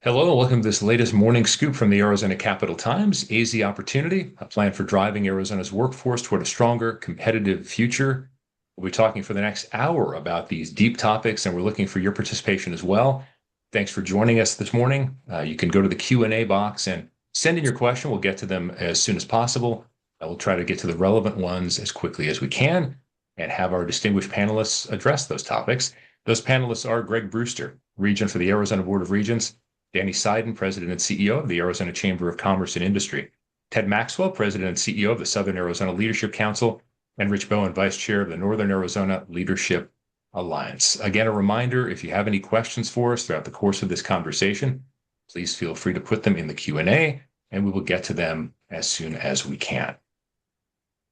Hello, and welcome to this latest morning scoop from the Arizona Capital Times. AZ Opportunity, a plan for driving Arizona's workforce toward a stronger, competitive future. We'll be talking for the next hour about these deep topics, and we're looking for your participation as well. Thanks for joining us this morning. You can go to the Q&A box and send in your question. We'll get to them as soon as possible. We'll try to get to the relevant ones as quickly as we can and have our distinguished panelists address those topics. Those panelists are Greg Brewster, Regent for the Arizona Board of Regents; Danny Seiden, President and CEO of the Arizona Chamber of Commerce and Industry; Ted Maxwell, President and CEO of the Southern Arizona Leadership Council; and Rich Bowen, Vice Chair of the Northern Arizona Leadership Alliance. Again, a reminder, if you have any questions for us throughout the course of this conversation, please feel free to put them in the Q&A, and we will get to them as soon as we can.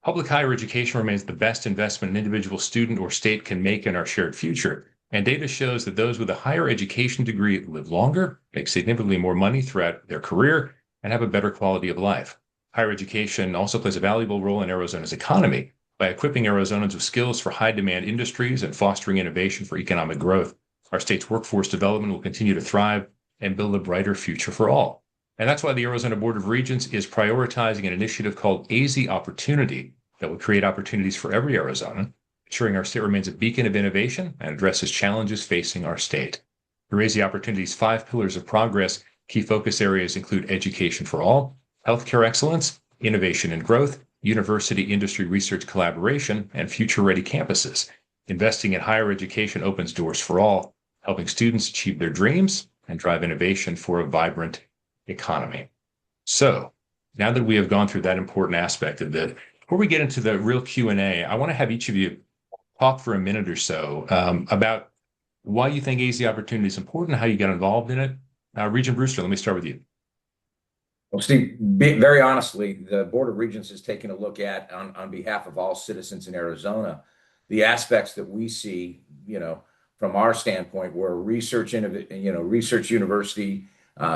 Public higher education remains the best investment an individual student or state can make in our shared future. And data shows that those with a higher education degree live longer, make significantly more money throughout their career, and have a better quality of life. Higher education also plays a valuable role in Arizona's economy by equipping Arizonans with skills for high-demand industries and fostering innovation for economic growth. Our state's workforce development will continue to thrive and build a brighter future for all. And that's why the Arizona Board of Regents is prioritizing an initiative called AZ Opportunity that will create opportunities for every Arizonan, ensuring our state remains a beacon of innovation and addresses challenges facing our state. Through AZ Opportunity's 5 pillars of progress, key focus areas include education for all, healthcare excellence, innovation and growth, university-industry research collaboration, and future-ready campuses. Investing in higher education opens doors for all, helping students achieve their dreams and drive innovation for a vibrant economy. So, now that we have gone through that important aspect of it, before we get into the real Q&A, I want to have each of you talk for a minute or so about why you think AZ Opportunity is important, how you got involved in it. Regent Brewster, let me start with you. Well, Steve, very honestly, the Board of Regents is taking a look at, on behalf of all citizens in Arizona, the aspects that we see, from our standpoint, where research university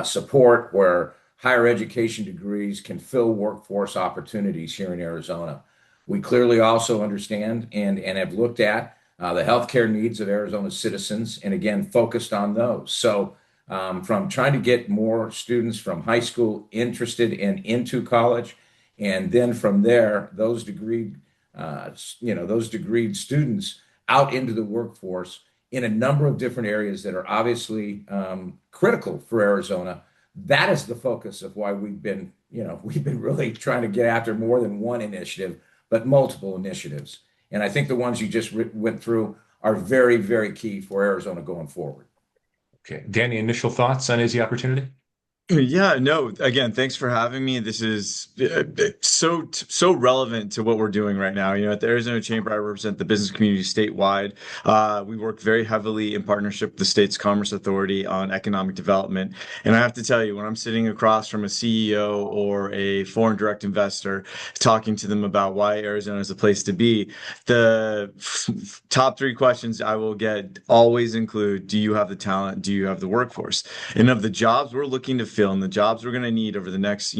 support, where higher education degrees can fill workforce opportunities here in Arizona. We clearly also understand and have looked at the healthcare needs of Arizona's citizens, and again, focused on those. So from trying to get more students from high school interested and into college, and then from there, those degreed students out into the workforce in a number of different areas that are obviously critical for Arizona. That is the focus of why we've been really trying to get after more than one initiative, but multiple initiatives. And I think the ones you just went through are very, very key for Arizona going forward. Okay. Danny, initial thoughts on AZ Opportunity? Yeah, no, again, thanks for having me. This is so relevant to what we're doing right now. At the Arizona Chamber, I represent the business community statewide. We work very heavily in partnership with the state's Commerce Authority on economic development. And I have to tell you, when I'm sitting across from a CEO or a foreign direct investor, talking to them about why Arizona is a place to be, the top 3 questions I will get always include, do you have the talent? Do you have the workforce? And of the jobs we're looking to fill and the jobs we're going to need over the next,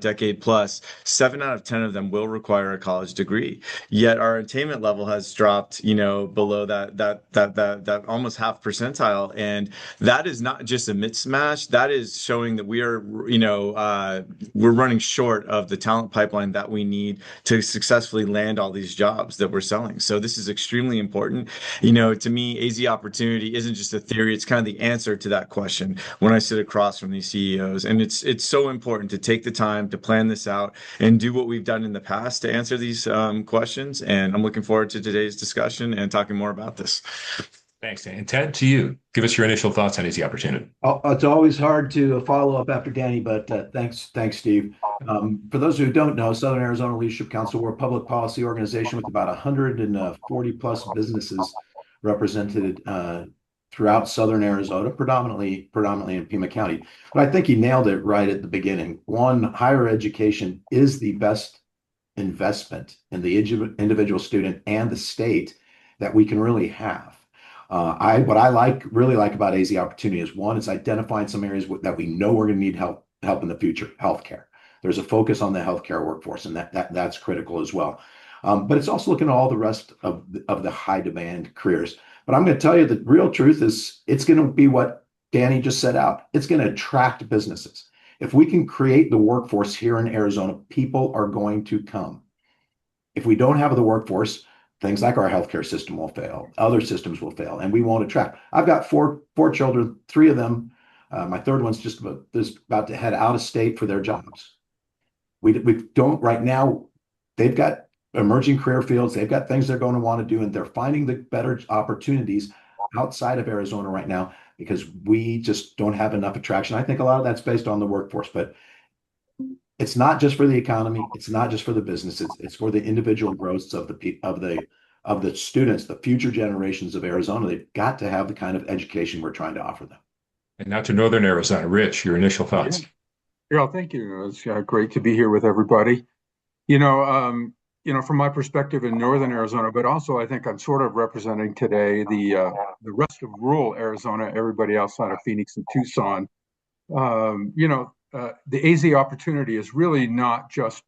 decade plus, 7 out of 10 of them will require a college degree. Yet our attainment level has dropped, below that almost half percentile, and that is not just a mismatch. That is showing that we are, we're running short of the talent pipeline that we need to successfully land all these jobs that we're selling. So this is extremely important. To me, AZ Opportunity isn't just a theory; it's kind of the answer to that question when I sit across from these CEOs. And it's so important to take the time to plan this out and do what we've done in the past to answer these questions. And I'm looking forward to today's discussion and talking more about this. Thanks, Dan. And Ted, to you, give us your initial thoughts on AZ Opportunity. It's always hard to follow up after Danny, but thanks, Steve. For those who don't know, Southern Arizona Leadership Council, we're a public policy organization with about 140 plus businesses represented throughout Southern Arizona, predominantly in Pima County. But I think he nailed it right at the beginning. One, higher education is the best investment in the individual student and the state that we can really have. What I really like about AZ Opportunity is, one, it's identifying some areas that we know we're going to need help in the future. Healthcare. There's a focus on the healthcare workforce, and that's critical as well. But it's also looking at all the rest of the high demand careers. But I'm going to tell you the real truth is it's going to be what Danny just set out, it's going to attract businesses. If we can create the workforce here in Arizona, people are going to come. If we don't have the workforce, things like our healthcare system will fail, other systems will fail, and we won't attract. I've got four children, three of them. My third one's just about to head out of state for their jobs. We don't right now. They've got emerging career fields. They've got things they're going to want to do, and they're finding the better opportunities outside of Arizona right now because we just don't have enough attraction. I think a lot of that's based on the workforce, but it's not just for the economy. It's not just for the businesses. It's for the individual growths of the students, the future generations of Arizona. They've got to have the kind of education we're trying to offer them. And now to Northern Arizona. Rich, your initial thoughts. Yeah, thank you. It's great to be here with everybody. From my perspective in Northern Arizona, but also I think I'm sort of representing today the rest of rural Arizona, everybody outside of Phoenix and Tucson. The AZ opportunity is really not just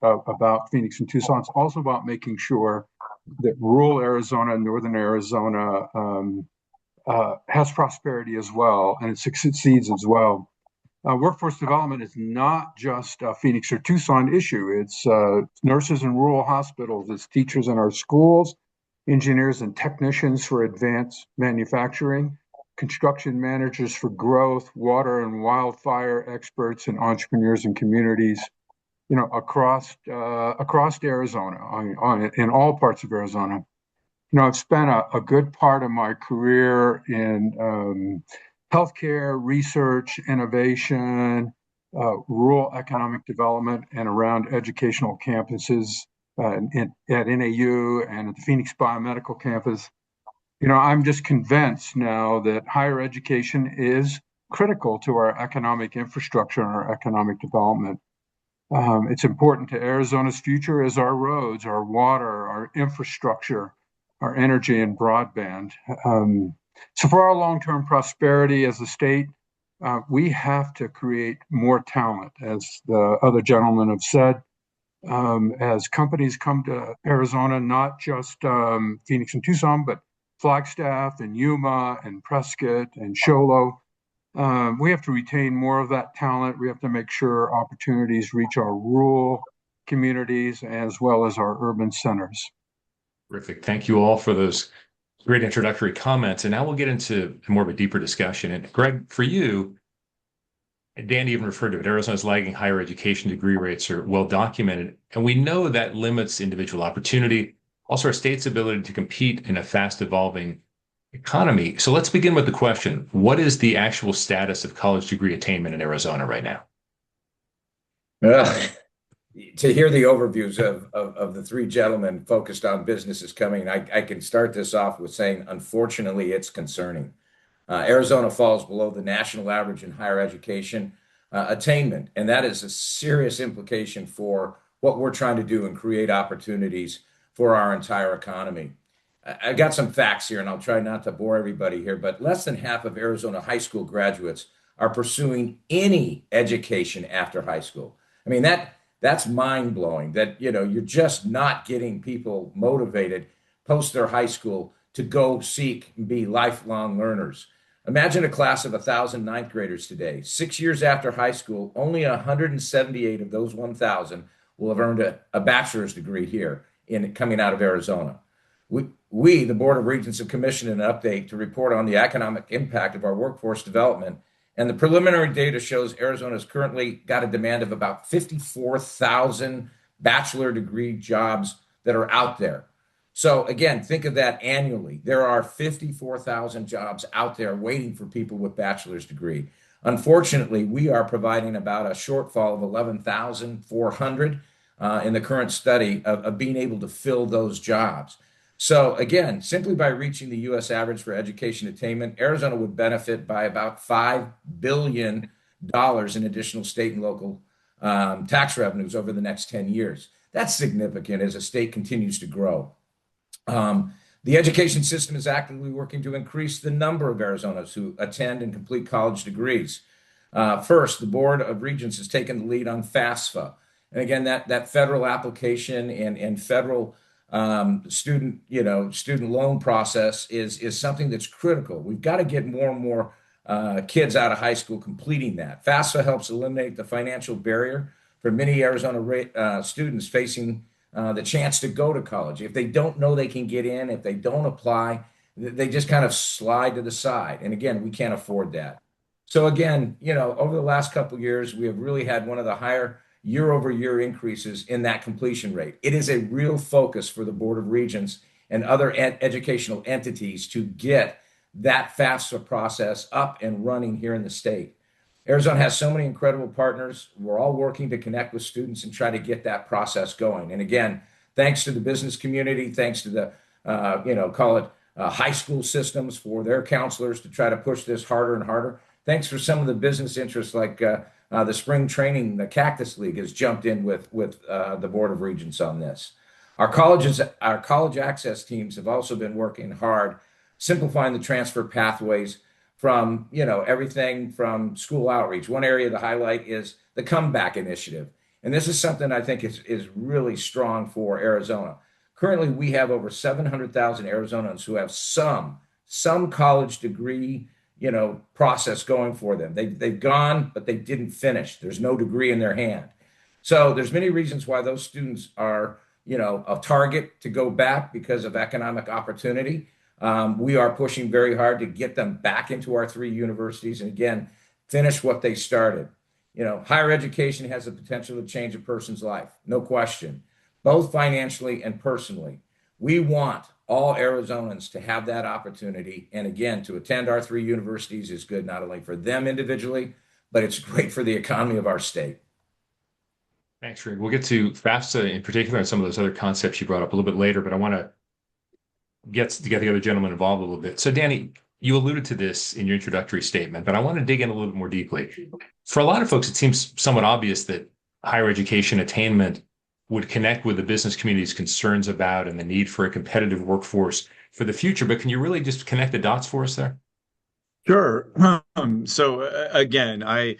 about Phoenix and Tucson. It's also about making sure that rural Arizona and Northern Arizona has prosperity as well, and it succeeds as well. Workforce development is not just a Phoenix or Tucson issue. It's nurses in rural hospitals, it's teachers in our schools, engineers and technicians for advanced manufacturing, construction managers for growth, water and wildfire experts, and entrepreneurs and communities, across Arizona, in all parts of Arizona. I've spent a good part of my career in healthcare, research, innovation, rural economic development, and around educational campuses at NAU and at the Phoenix Biomedical Campus. I'm just convinced now that higher education is critical to our economic infrastructure and our economic development. It's important to Arizona's future as our roads, our water, our infrastructure, our energy and broadband. So for our long-term prosperity as a state, we have to create more talent, as the other gentlemen have said. As companies come to Arizona, not just Phoenix and Tucson, but Flagstaff and Yuma and Prescott and Show Low, we have to retain more of that talent. We have to make sure opportunities reach our rural communities as well as our urban centers. Terrific. Thank you all for those great introductory comments. And now we'll get into more of a deeper discussion. And Greg, for you, Dan even referred to it, Arizona's lagging higher education degree rates are well documented. And we know that limits individual opportunity, also our state's ability to compete in a fast evolving economy. So let's begin with the question. What is the actual status of college degree attainment in Arizona right now? To hear the overviews of the three gentlemen focused on businesses coming, I can start this off with saying, unfortunately, it's concerning. Arizona falls below the national average in higher education attainment, and that is a serious implication for what we're trying to do and create opportunities for our entire economy. I got some facts here, and I'll try not to bore everybody here, but less than half of Arizona high school graduates are pursuing any education after high school. I mean, that's mind-blowing that, you're just not getting people motivated post their high school to go seek and be lifelong learners. Imagine a class of 1,000 ninth graders today. 6 years after high school, only 178 of those 1,000 will have earned a bachelor's degree here coming out of Arizona. We, the Board of Regents, have commissioned an update to report on the economic impact of our workforce development. And the preliminary data shows Arizona's currently got a demand of about 54,000 bachelor degree jobs that are out there. So again, think of that annually. There are 54,000 jobs out there waiting for people with bachelor's degree. Unfortunately, we are providing about a shortfall of 11,400 in the current study of being able to fill those jobs. So again, simply by reaching the U.S. average for education attainment, Arizona would benefit by about $5 billion in additional state and local tax revenues over the next 10 years. That's significant as a state continues to grow. The education system is actively working to increase the number of Arizonans who attend and complete college degrees. First, the Board of Regents has taken the lead on FAFSA. And again, that federal application and federal student loan process is something that's critical. We've got to get more and more kids out of high school completing that. FAFSA helps eliminate the financial barrier for many Arizona students facing the chance to go to college. If they don't know they can get in, if they don't apply, they just kind of slide to the side. And again, we can't afford that. So again, over the last couple of years, we have really had one of the higher year-over-year increases in that completion rate. It is a real focus for the Board of Regents and other educational entities to get that FAFSA process up and running here in the state. Arizona has so many incredible partners. We're all working to connect with students and try to get that process going. And again, thanks to the business community, thanks to the, call it high school systems for their counselors to try to push this harder and harder. Thanks for some of the business interests like the spring training, the Cactus League has jumped in with the Board of Regents on this. Our college access teams have also been working hard, simplifying the transfer pathways from everything from school outreach. One area to highlight is the comeback initiative, and this is something I think is really strong for Arizona. Currently, we have over 700,000 Arizonans who have some college degree process going for them. They've gone, but they didn't finish. There's no degree in their hand. So there's many reasons why those students are a target to go back because of economic opportunity. We are pushing very hard to get them back into our 3 universities and again, finish what they started. Higher education has the potential to change a person's life, no question, both financially and personally. We want all Arizonans to have that opportunity. And again, to attend our 3 universities is good, not only for them individually, but it's great for the economy of our state. Thanks, Rick. We'll get to FAFSA in particular and some of those other concepts you brought up a little bit later, but I want to get the other gentleman involved a little bit. So, Danny, you alluded to this in your introductory statement, but I want to dig in a little bit more deeply. For a lot of folks, it seems somewhat obvious that higher education attainment would connect with the business community's concerns about and the need for a competitive workforce for the future. But can you really just connect the dots for us there? Sure. Again, I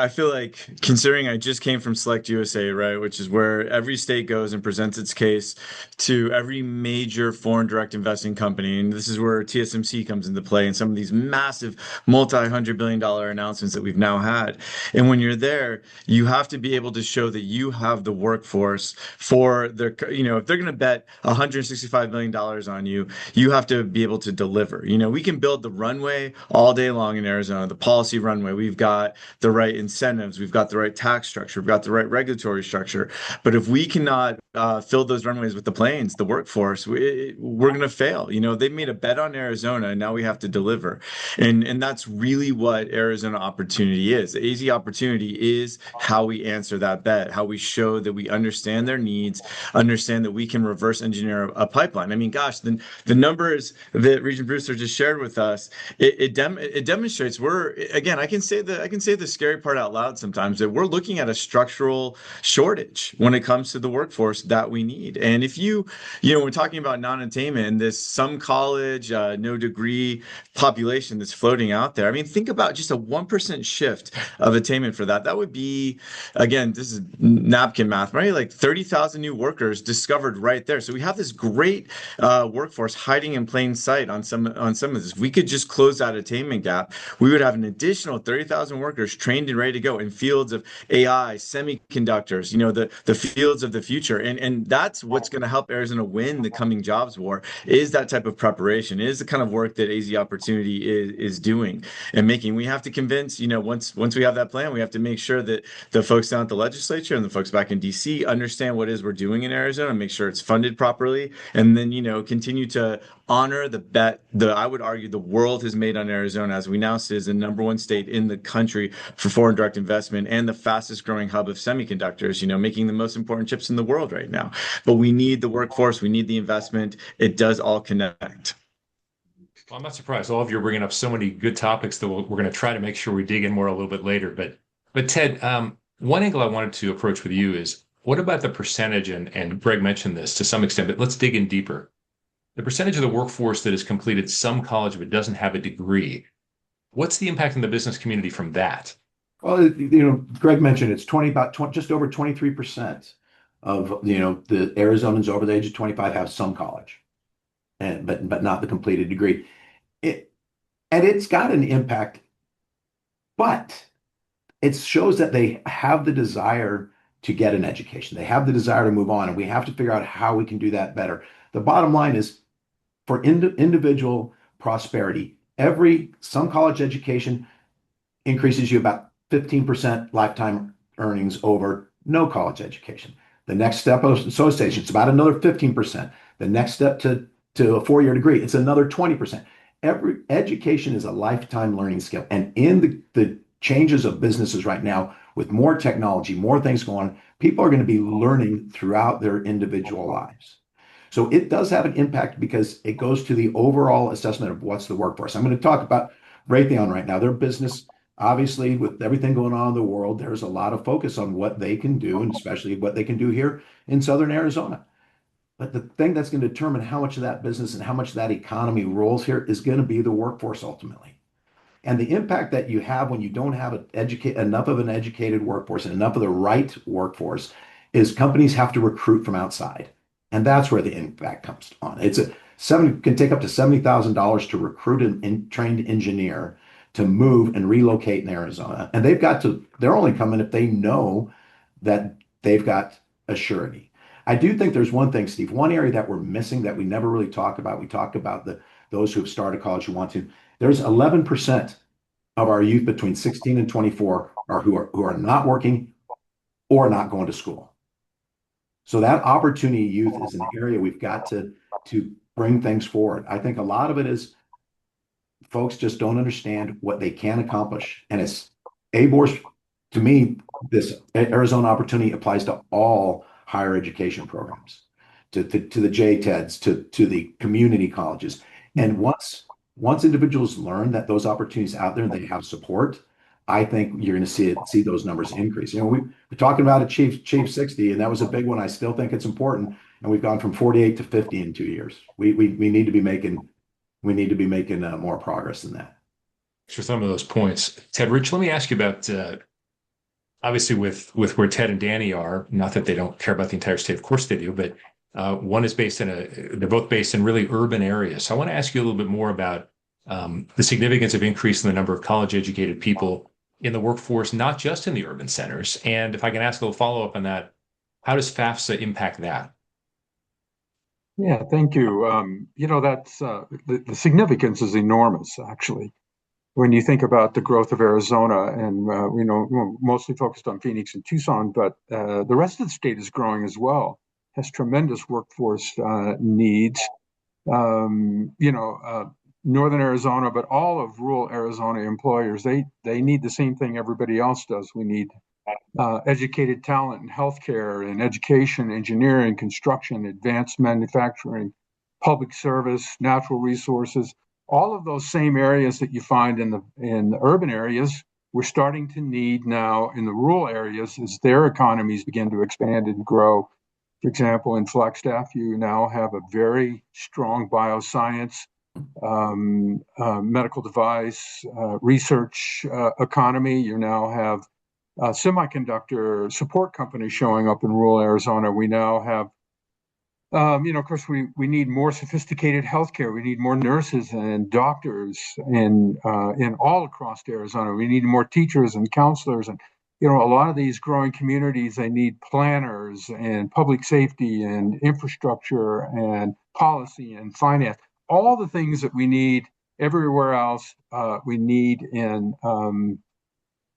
feel like considering I just came from Select USA, right, which is where every state goes and presents its case to every major foreign direct investing company, and this is where TSMC comes into play and some of these massive multi-hundred-billion-dollar announcements that we've now had. And when you're there, you have to be able to show that you have the workforce for their, if they're going to bet $165 million on you, you have to be able to deliver. We can build the runway all day long in Arizona, the policy runway. We've got the right incentives. We've got the right tax structure. We've got the right regulatory structure. But if we cannot fill those runways with the planes, the workforce, we're going to fail. They've made a bet on Arizona, and now we have to deliver. And that's really what Arizona Opportunity is. The AZ Opportunity is how we answer that bet, how we show that we understand their needs, understand that we can reverse engineer a pipeline. I mean, gosh, the numbers that Regent Brewster just shared with us, it demonstrates I can say the scary part out loud sometimes, that we're looking at a structural shortage when it comes to the workforce that we need. And if we're talking about non-attainment and this some college, no degree population that's floating out there. I mean, think about just a 1% shift of attainment for that. That would be, again, this is napkin math, right? Like 30,000 new workers discovered right there. So we have this great workforce hiding in plain sight on some of this. We could just close that attainment gap. We would have an additional 30,000 workers trained and ready to go in fields of AI, semiconductors, the fields of the future. And that's what's going to help Arizona win the coming jobs war, is that type of preparation, is the kind of work that AZ Opportunity is doing and making. We have to convince, once we have that plan, we have to make sure that the folks down at the legislature and the folks back in DC understand what it is we're doing in Arizona, make sure it's funded properly, and then, continue to honor the bet that I would argue the world has made on Arizona, as we now sit as the #1 state in the country for foreign direct investment and the fastest growing hub of semiconductors, making the most important chips in the world right now. But we need the workforce, we need the investment. It does all connect. Well, I'm not surprised. All of you are bringing up so many good topics that we're going to try to make sure we dig in more a little bit later. But Ted, one angle I wanted to approach with you is, what about the percentage, and Greg mentioned this to some extent, but let's dig in deeper. The percentage of the workforce that has completed some college but doesn't have a degree. What's the impact on the business community from that? Well, Greg mentioned it's just over 23% of the Arizonans over the age of 25 have some college, but not the completed degree. And it's got an impact but it shows that they have the desire to get an education. They have the desire to move on, and we have to figure out how we can do that better. The bottom line is for individual prosperity, some college education increases you about 15% lifetime earnings over no college education. The next step of association, it's about another 15%. The next step to a four-year degree, it's another 20%. Every education is a lifetime learning skill. And in the changes of businesses right now, with more technology, more things going on, people are going to be learning throughout their individual lives. So it does have an impact because it goes to the overall assessment of what's the workforce. I'm going to talk about Raytheon right now. Their business, obviously, with everything going on in the world, there's a lot of focus on what they can do, and especially what they can do here in Southern Arizona. But the thing that's going to determine how much of that business and how much of that economy rolls here is going to be the workforce ultimately. And the impact that you have when you don't have enough of an educated workforce and enough of the right workforce is companies have to recruit from outside. And that's where the impact comes on. Can take up to $70,000 to recruit an trained engineer to move and relocate in Arizona. And they're only coming if they know that they've got a surety. I do think there's one thing, Steve, one area that we're missing that we never really talk about. We talk about those who have started college who want to. There's 11% of our youth between 16 and 24 who are not working or not going to school. So that opportunity youth is an area we've got to bring things forward. I think a lot of it is folks just don't understand what they can accomplish. And it's ABOR's, to me, this Arizona opportunity applies to all higher education programs, to the JTEDs, to the community colleges. And once individuals learn that those opportunities out there and they have support, I think you're going to see those numbers increase. We're talking about Chief 60, and that was a big one. I still think it's important, and we've gone from 48 to 50 in 2 years. We need to be making more progress than that. For some of those points, Ted, Rich, let me ask you about obviously with where Ted and Danny are. Not that they don't care about the entire state, of course they do, but they're both based in really urban areas. So I want to ask you a little bit more about the significance of increase in the number of college-educated people in the workforce, not just in the urban centers. And if I can ask a little follow-up on that, how does FAFSA impact that? Yeah, thank you. That's the significance is enormous, actually. When you think about the growth of Arizona, and we're mostly focused on Phoenix and Tucson, but the rest of the state is growing as well, has tremendous workforce needs. Northern Arizona, but all of rural Arizona employers, they need the same thing everybody else does. We need educated talent in healthcare and education, engineering, construction, advanced manufacturing, public service, natural resources. All of those same areas that you find in the urban areas, we're starting to need now in the rural areas as their economies begin to expand and grow. For example, in Flagstaff, you now have a very strong bioscience, medical device, research economy. You now have semiconductor support companies showing up in rural Arizona. We now have, of course, we need more sophisticated healthcare. We need more nurses and doctors in all across Arizona. We need more teachers and counselors. And, a lot of these growing communities, they need planners and public safety and infrastructure and policy and finance. All the things that we need everywhere else, we need in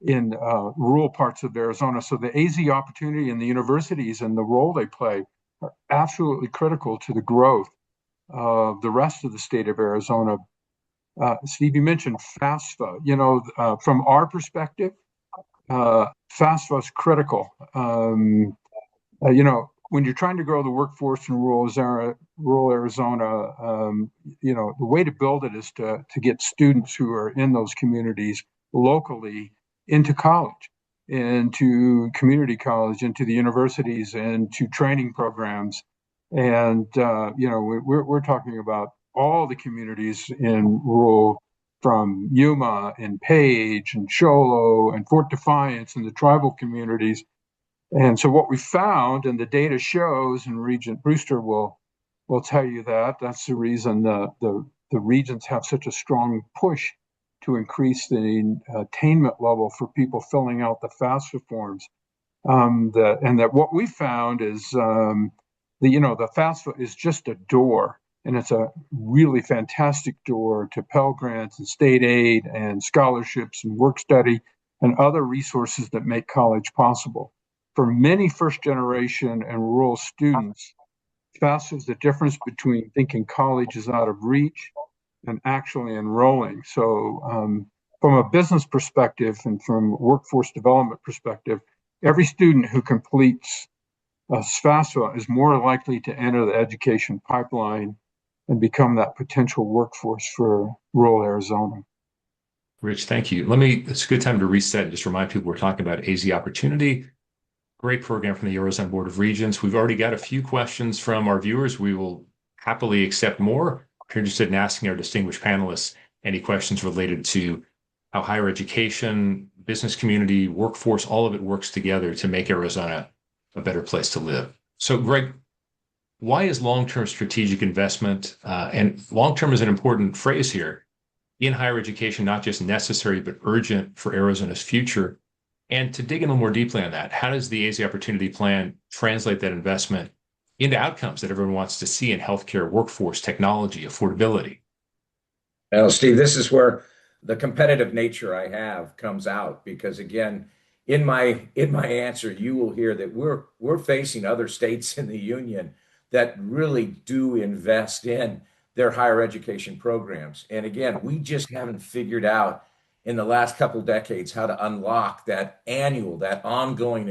rural parts of Arizona. So the AZ opportunity and the universities and the role they play are absolutely critical to the growth of the rest of the state of Arizona. Steve, you mentioned FAFSA. From our perspective, FAFSA is critical. When you're trying to grow the workforce in rural Arizona, the way to build it is to get students who are in those communities locally into college, into community college, into the universities, and to training programs. And, we're talking about all the communities in rural, from Yuma and Page and Sholo and Fort Defiance and the tribal communities. And so what we found, and the data shows, and Regent Brewster will tell you that's the reason the regents have such a strong push to increase the attainment level for people filling out the FAFSA forms. That what we found is the FAFSA is just a door, and it's a really fantastic door to Pell Grants and state aid and scholarships and work study and other resources that make college possible. For many first generation and rural students, FAFSA is the difference between thinking college is out of reach and actually enrolling. So from a business perspective and from a workforce development perspective, every student who completes FAFSA is more likely to enter the education pipeline and become that potential workforce for rural Arizona. Rich, thank you. It's a good time to reset and just remind people we're talking about AZ Opportunity. Great program from the Arizona Board of Regents. We've already got a few questions from our viewers. We will happily accept more. If you're interested in asking our distinguished panelists any questions related to how higher education, business community, workforce, all of it works together to make Arizona a better place to live. So, Greg, why is long-term strategic investment, and long-term is an important phrase here, in higher education not just necessary but urgent for Arizona's future? And to dig in a little more deeply on that, how does the AZ Opportunity Plan translate that investment into outcomes that everyone wants to see in healthcare, workforce, technology, affordability? Well, Steve, this is where the competitive nature I have comes out because, again, in my answer, you will hear that we're facing other states in the union that really do invest in their higher education programs. And again, we just haven't figured out in the last couple decades how to unlock that ongoing,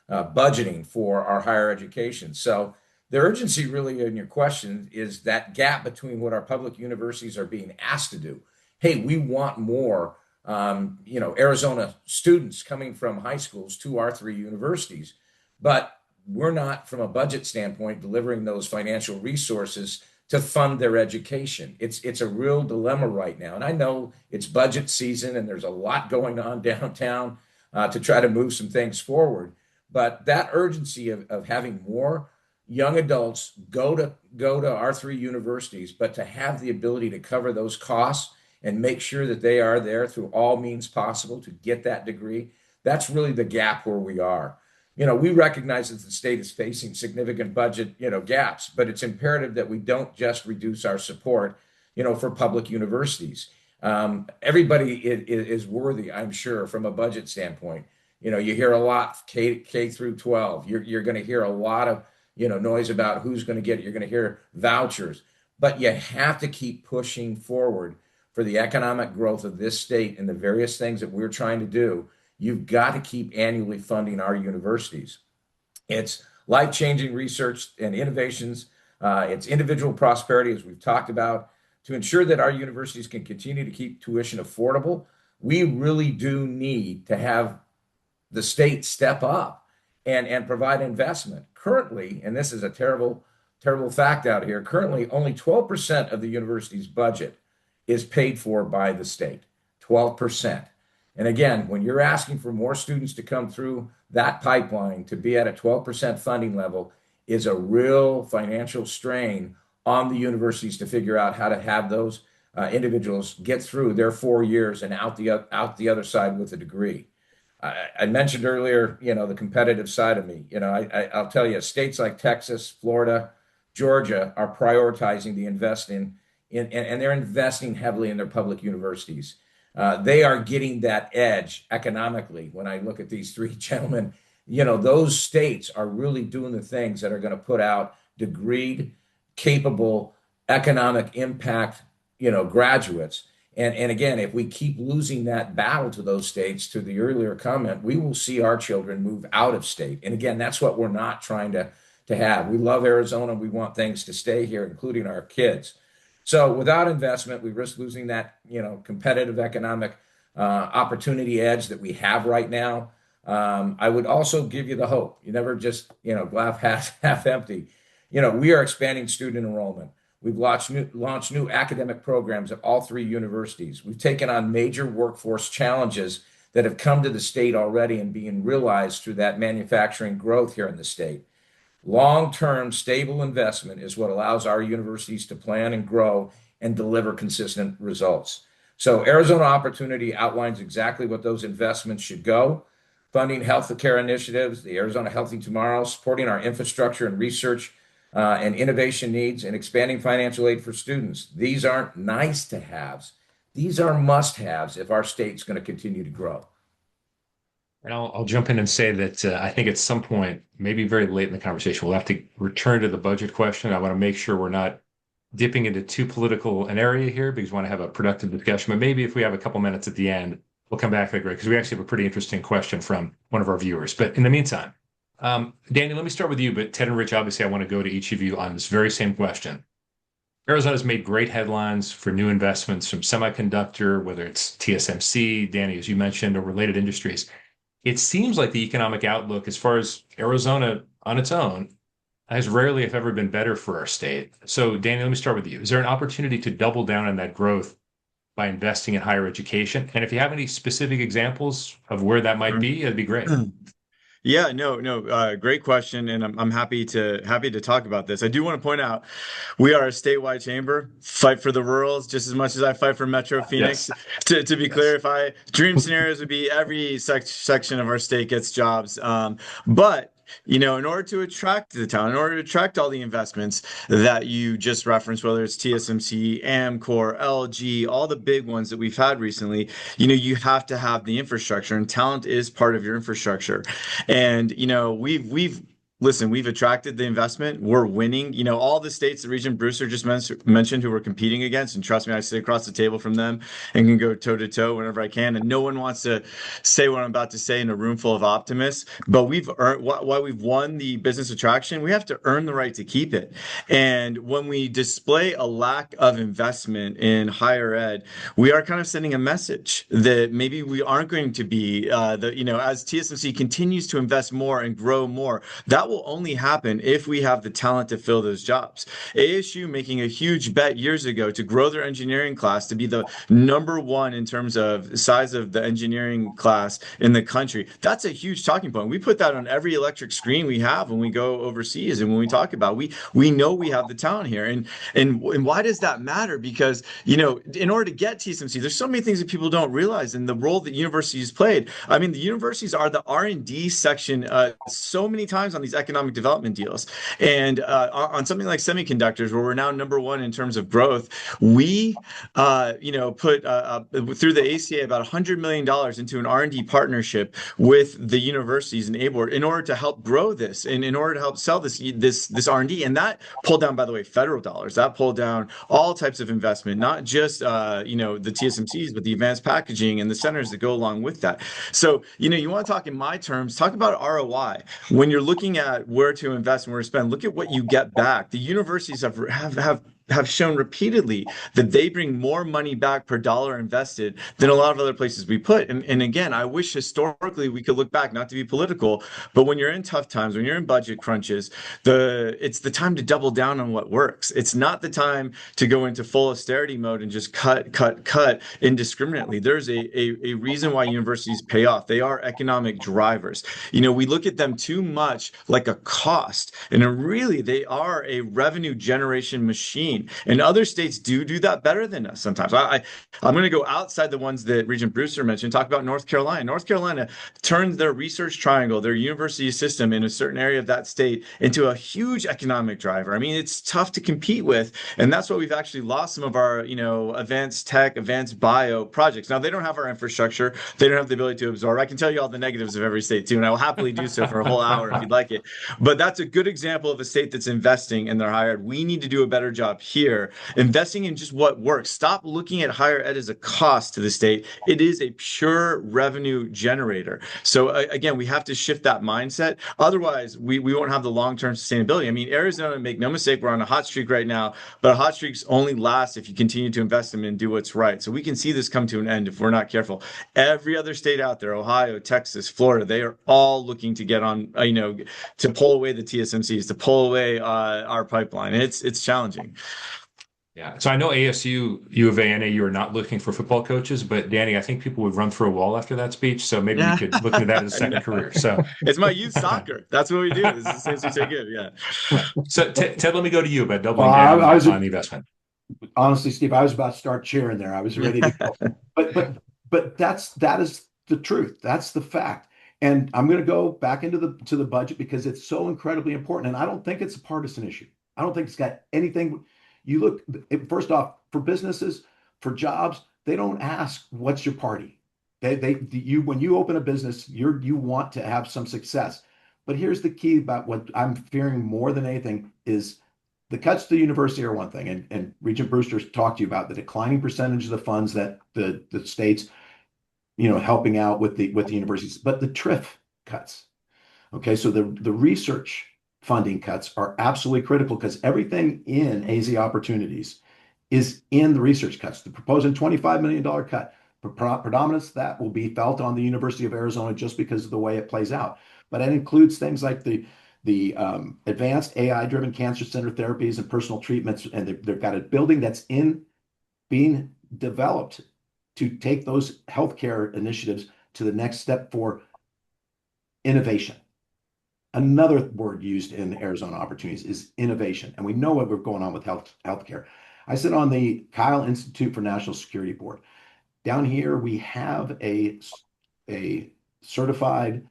budgeting for our higher education. So the urgency really in your question is that gap between what our public universities are being asked to do. Hey, we want more, Arizona students coming from high schools to our three universities, but we're not, from a budget standpoint, delivering those financial resources to fund their education. It's a real dilemma right now. And I know it's budget season and there's a lot going on downtown to try to move some things forward. But that urgency of having more young adults go to our three universities, but to have the ability to cover those costs and make sure that they are there through all means possible to get that degree, that's really the gap where we are. We recognize that the state is facing significant budget, gaps, but it's imperative that we don't just reduce our support, for public universities. Everybody is worthy, I'm sure, from a budget standpoint. You hear a lot K through 12. You're going to hear a lot of, noise about who's going to get it. You're going to hear vouchers, but you have to keep pushing forward for the economic growth of this state and the various things that we're trying to do. You've got to keep annually funding our universities. It's life-changing research and innovations. It's individual prosperity, as we've talked about. To ensure that our universities can continue to keep tuition affordable, we really do need to have the state step up and provide investment. Currently, and this is a terrible, terrible fact out here, currently only 12% of the university's budget is paid for by the state. 12%. And again, when you're asking for more students to come through that pipeline, to be at a 12% funding level is a real financial strain on the universities to figure out how to have those individuals get through their 4 years and out the other side with a degree. I mentioned earlier, the competitive side of me. I'll tell you, states like Texas, Florida, Georgia are prioritizing the investing and they're investing heavily in their public universities. They are getting that edge economically. When I look at these three gentlemen, those states are really doing the things that are going to put out degreed, capable, economic impact, graduates. And again, if we keep losing that battle to those states, to the earlier comment, we will see our children move out of state. And again, that's what we're not trying to have. We love Arizona. We want things to stay here, including our kids. So without investment, we risk losing that, competitive economic opportunity edge that we have right now. I would also give you the hope. You never just, glass half empty. We are expanding student enrollment. We've launched new academic programs at all three universities. We've taken on major workforce challenges that have come to the state already and being realized through that manufacturing growth here in the state. Long-term stable investment is what allows our universities to plan and grow and deliver consistent results. So Arizona Opportunity outlines exactly what those investments should go. Funding healthcare initiatives, the Arizona Healthy Tomorrow, supporting our infrastructure and research and innovation needs, and expanding financial aid for students. These aren't nice to haves. These are must haves if our state's going to continue to grow. And I'll jump in and say that I think at some point, maybe very late in the conversation, we'll have to return to the budget question. I want to make sure we're not dipping into too political an area here because we want to have a productive discussion. But maybe if we have a couple minutes at the end, we'll come back to that, Greg, because we actually have a pretty interesting question from one of our viewers. But in the meantime, Danny, let me start with you. But Ted and Rich, obviously, I want to go to each of you on this very same question. Arizona's made great headlines for new investments from semiconductor, whether it's TSMC, Danny, as you mentioned, or related industries. It seems like the economic outlook, as far as Arizona on its own, has rarely, if ever, been better for our state. So, Danny, let me start with you. Is there an opportunity to double down on that growth by investing in higher education? And if you have any specific examples of where that might be, that'd be great. Yeah, no, great question, and I'm happy to talk about this. I do want to point out we are a statewide chamber, fight for the rurals just as much as I fight for Metro Phoenix. Yes. To be clear, if I dream scenarios would be every section of our state gets jobs, but in order to attract the talent, in order to attract all the investments that you just referenced, whether it's TSMC, Amcor, LG, all the big ones that we've had recently, you have to have the infrastructure, and talent is part of your infrastructure. And we've attracted the investment. We're winning. All the states that Regent Brewster just mentioned who we're competing against, and trust me, I sit across the table from them and can go toe to toe whenever I can. And no one wants to say what I'm about to say in a room full of optimists. But we've earned, while we've won the business attraction, we have to earn the right to keep it. And when we display a lack of investment in higher ed, we are kind of sending a message that maybe we aren't going to be as TSMC continues to invest more and grow more, that will only happen if we have the talent to fill those jobs. ASU making a huge bet years ago to grow their engineering class to be the #1 in terms of size of the engineering class in the country. That's a huge talking point. We put that on every electric screen we have when we go overseas and when we talk about we know we have the talent here. And why does that matter? Because in order to get TSMC, there's so many things that people don't realize and the role that universities played. I mean, the universities are the R&D section so many times on these economic development deals. And on something like semiconductors, where we're now #1 in terms of growth, we put through the ACA about $100 million into an R&D partnership with the universities and ABOR in order to help grow this and in order to help sell this R&D. And that pulled down, by the way, federal dollars. That pulled down all types of investment, not just the TSMCs, but the advanced packaging and the centers that go along with that. So you want to talk in my terms, talk about ROI. When you're looking at where to invest and where to spend, look at what you get back. The universities have shown repeatedly that they bring more money back per dollar invested than a lot of other places we put. And again, I wish historically we could look back, not to be political, but when you're in tough times, when you're in budget crunches, it's the time to double down on what works. It's not the time to go into full austerity mode and just cut indiscriminately. There's a reason why universities pay off. They are economic drivers. We look at them too much like a cost, and really they are a revenue generation machine. And other states do that better than us sometimes. I'm going to go outside the ones that Regent Brewster mentioned, talk about North Carolina. North Carolina turned their research triangle, their university system in a certain area of that state into a huge economic driver. I mean, it's tough to compete with. And that's why we've actually lost some of our, advanced tech, advanced bio projects. Now, they don't have our infrastructure. They don't have the ability to absorb. I can tell you all the negatives of every state too, and I will happily do so for a whole hour if you'd like it. But that's a good example of a state that's investing in their higher ed. We need to do a better job here, investing in just what works. Stop looking at higher ed as a cost to the state. It is a pure revenue generator. So again, we have to shift that mindset. Otherwise, we won't have the long-term sustainability. I mean, Arizona, make no mistake, we're on a hot streak right now, but a hot streaks only last if you continue to invest in them and do what's right. So we can see this come to an end if we're not careful. Every other state out there, Ohio, Texas, Florida, they are all looking to get on, to pull away the TSMCs, to pull away our pipeline. It's challenging. Yeah. So I know ASU, U of A, and AU are not looking for football coaches, but Danny, I think people would run through a wall after that speech. So maybe we could look into that as a second career. So it's my youth soccer. That's what we do. It's the sense we take it. Yeah. So Ted, let me go to you about doubling down on the investment. Honestly, Steve, I was about to start cheering there. I was ready to go. But that is the truth. That's the fact. And I'm going to go back into the budget because it's so incredibly important. And I don't think it's a partisan issue. I don't think it's got anything. You look first off for businesses, for jobs, they don't ask what's your party. You when you open a business, you want to have some success. But here's the key about what I'm fearing more than anything is the cuts to the university are one thing, and Regent Brewster's talked to you about the declining percentage of the funds that the states, helping out with the universities, but the TRIF cuts. Okay, so the research funding cuts are absolutely critical because everything in AZ opportunities is in the research cuts. The proposed $25 million cut, predominance that will be felt on the University of Arizona just because of the way it plays out. But it includes things like the advanced AI-driven cancer center therapies and personal treatments, and they've got a building that's being developed to take those healthcare initiatives to the next step for innovation. Another word used in Arizona opportunities is innovation, and we know what we're going on with healthcare. I sit on the Kyle Institute for National Security Board. Down here, we have a certified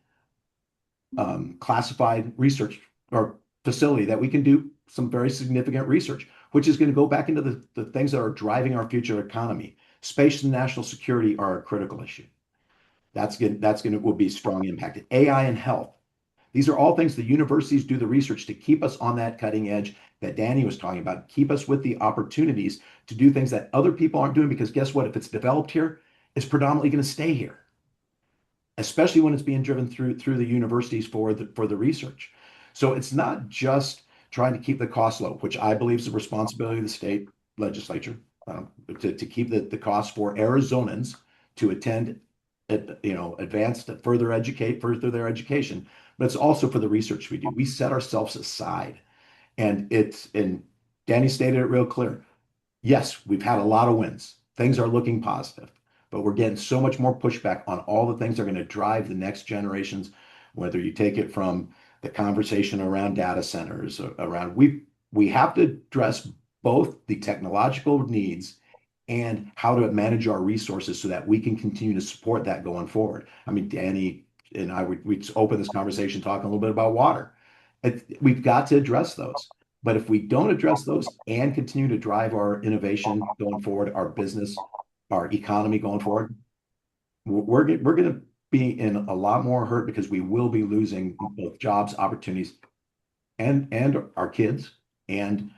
classified research or facility that we can do some very significant research, which is going to go back into the things that are driving our future economy. Space and national security are a critical issue. Will be strongly impacted. AI and health. These are all things the universities do the research to keep us on that cutting edge that Danny was talking about, keep us with the opportunities to do things that other people aren't doing, because guess what? If it's developed here, it's predominantly going to stay here, especially when it's being driven through the universities for the research. So it's not just trying to keep the cost low, which I believe is the responsibility of the state legislature, to keep the cost for Arizonans to attend, advanced further their education, but it's also for the research we do. We set ourselves aside, and Danny stated it real clear. Yes, we've had a lot of wins. Things are looking positive, but we're getting so much more pushback on all the things that are going to drive the next generations, whether you take it from the conversation around data centers, around we have to address both the technological needs and how to manage our resources so that we can continue to support that going forward. I mean, Danny and I, we opened this conversation talking a little bit about water. We've got to address those. But if we don't address those and continue to drive our innovation going forward, our business, our economy going forward, we're going to be in a lot more hurt because we will be losing both jobs, opportunities, and our kids and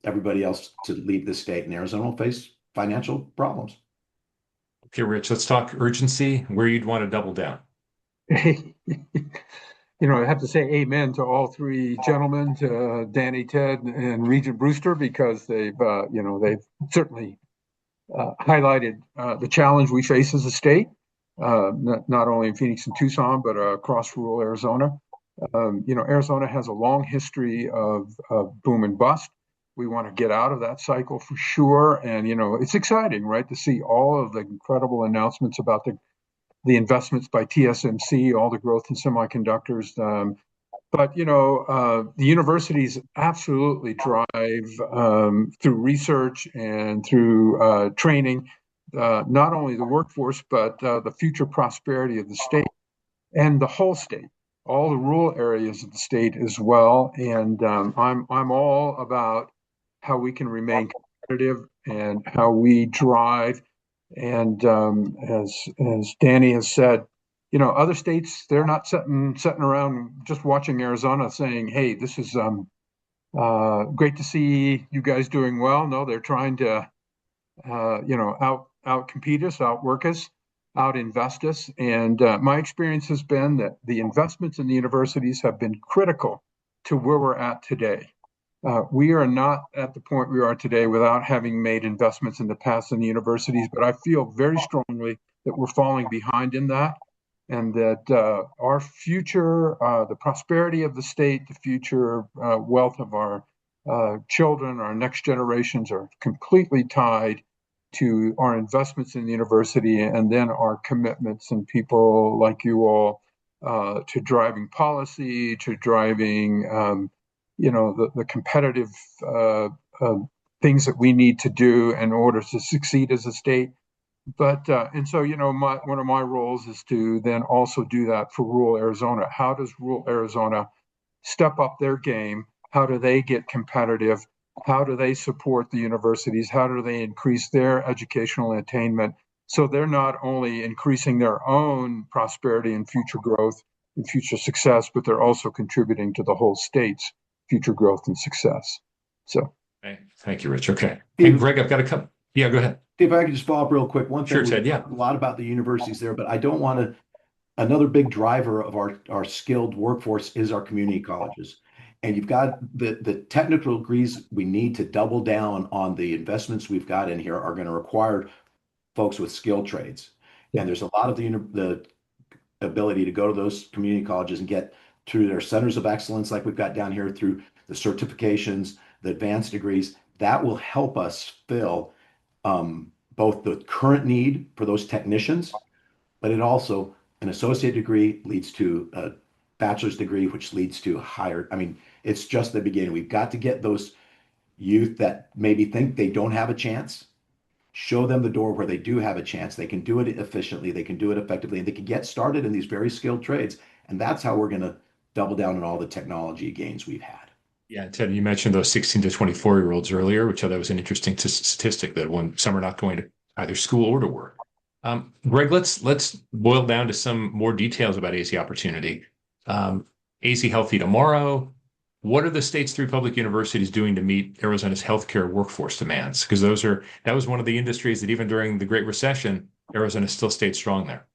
everybody else to leave the state. And Arizona will face financial problems. Okay, Rich, let's talk urgency, where you'd want to double down. I have to say amen to all three gentlemen, to Danny, Ted, and Regent Brewster, because they've certainly highlighted the challenge we face as a state, not only in Phoenix and Tucson, but across rural Arizona. Arizona has a long history of boom and bust. We want to get out of that cycle for sure. And, it's exciting, right, to see all of the incredible announcements about the investments by TSMC, all the growth in semiconductors. But the universities absolutely drive through research and through training, not only the workforce, but the future prosperity of the state and the whole state, all the rural areas of the state as well. And I'm all about how we can remain competitive and how we drive. And as Danny has said, other states, they're not sitting around just watching Arizona saying, "Hey, this is great to see you guys doing well." No, they're trying to out compete us, outwork us, out invest us. And my experience has been that the investments in the universities have been critical to where we're at today. We are not at the point we are today without having made investments in the past in the universities, but I feel very strongly that we're falling behind in that, and that our future, the prosperity of the state, the future wealth of our children, our next generations, are completely tied to our investments in the university, and then our commitments and people like you all to driving policy, to driving the competitive things that we need to do in order to succeed as a state. But and so, one of my roles is to then also do that for rural Arizona. How does rural Arizona step up their game? How do they get competitive? How do they support the universities? How do they increase their educational attainment so they're not only increasing their own prosperity and future growth and future success, but they're also contributing to the whole state's future growth and success. So, thank you, Rich. Okay. Hey, Greg, I've got a couple. Yeah, go ahead. If I could just follow up real quick, one thing Sure, we Ted. Yeah. talked a lot about the universities there, but I don't want to. Another big driver of our skilled workforce is our community colleges. And you've got the technical degrees we need to double down on the investments we've got in here are going to require folks with skilled trades. And there's a lot of the ability to go to those community colleges and get through their centers of excellence, like we've got down here, through the certifications, the advanced degrees. That will help us fill both the current need for those technicians, but it also, an associate degree leads to a bachelor's degree, which leads to higher. I mean, it's just the beginning. We've got to get those youth that maybe think they don't have a chance, show them the door where they do have a chance. They can do it efficiently, they can do it effectively, and they can get started in these very skilled trades. And that's how we're going to double down on all the technology gains we've had. Yeah, Ted, you mentioned those 16 to 24-year-olds earlier, which I thought was an interesting statistic that some are not going to either school or to work. Greg, let's boil down to some more details about AZ Opportunity. AZ Healthy Tomorrow. What are the state's 3 public universities doing to meet Arizona's healthcare workforce demands? Because that was one of the industries that even during the Great Recession, Arizona still stayed strong there.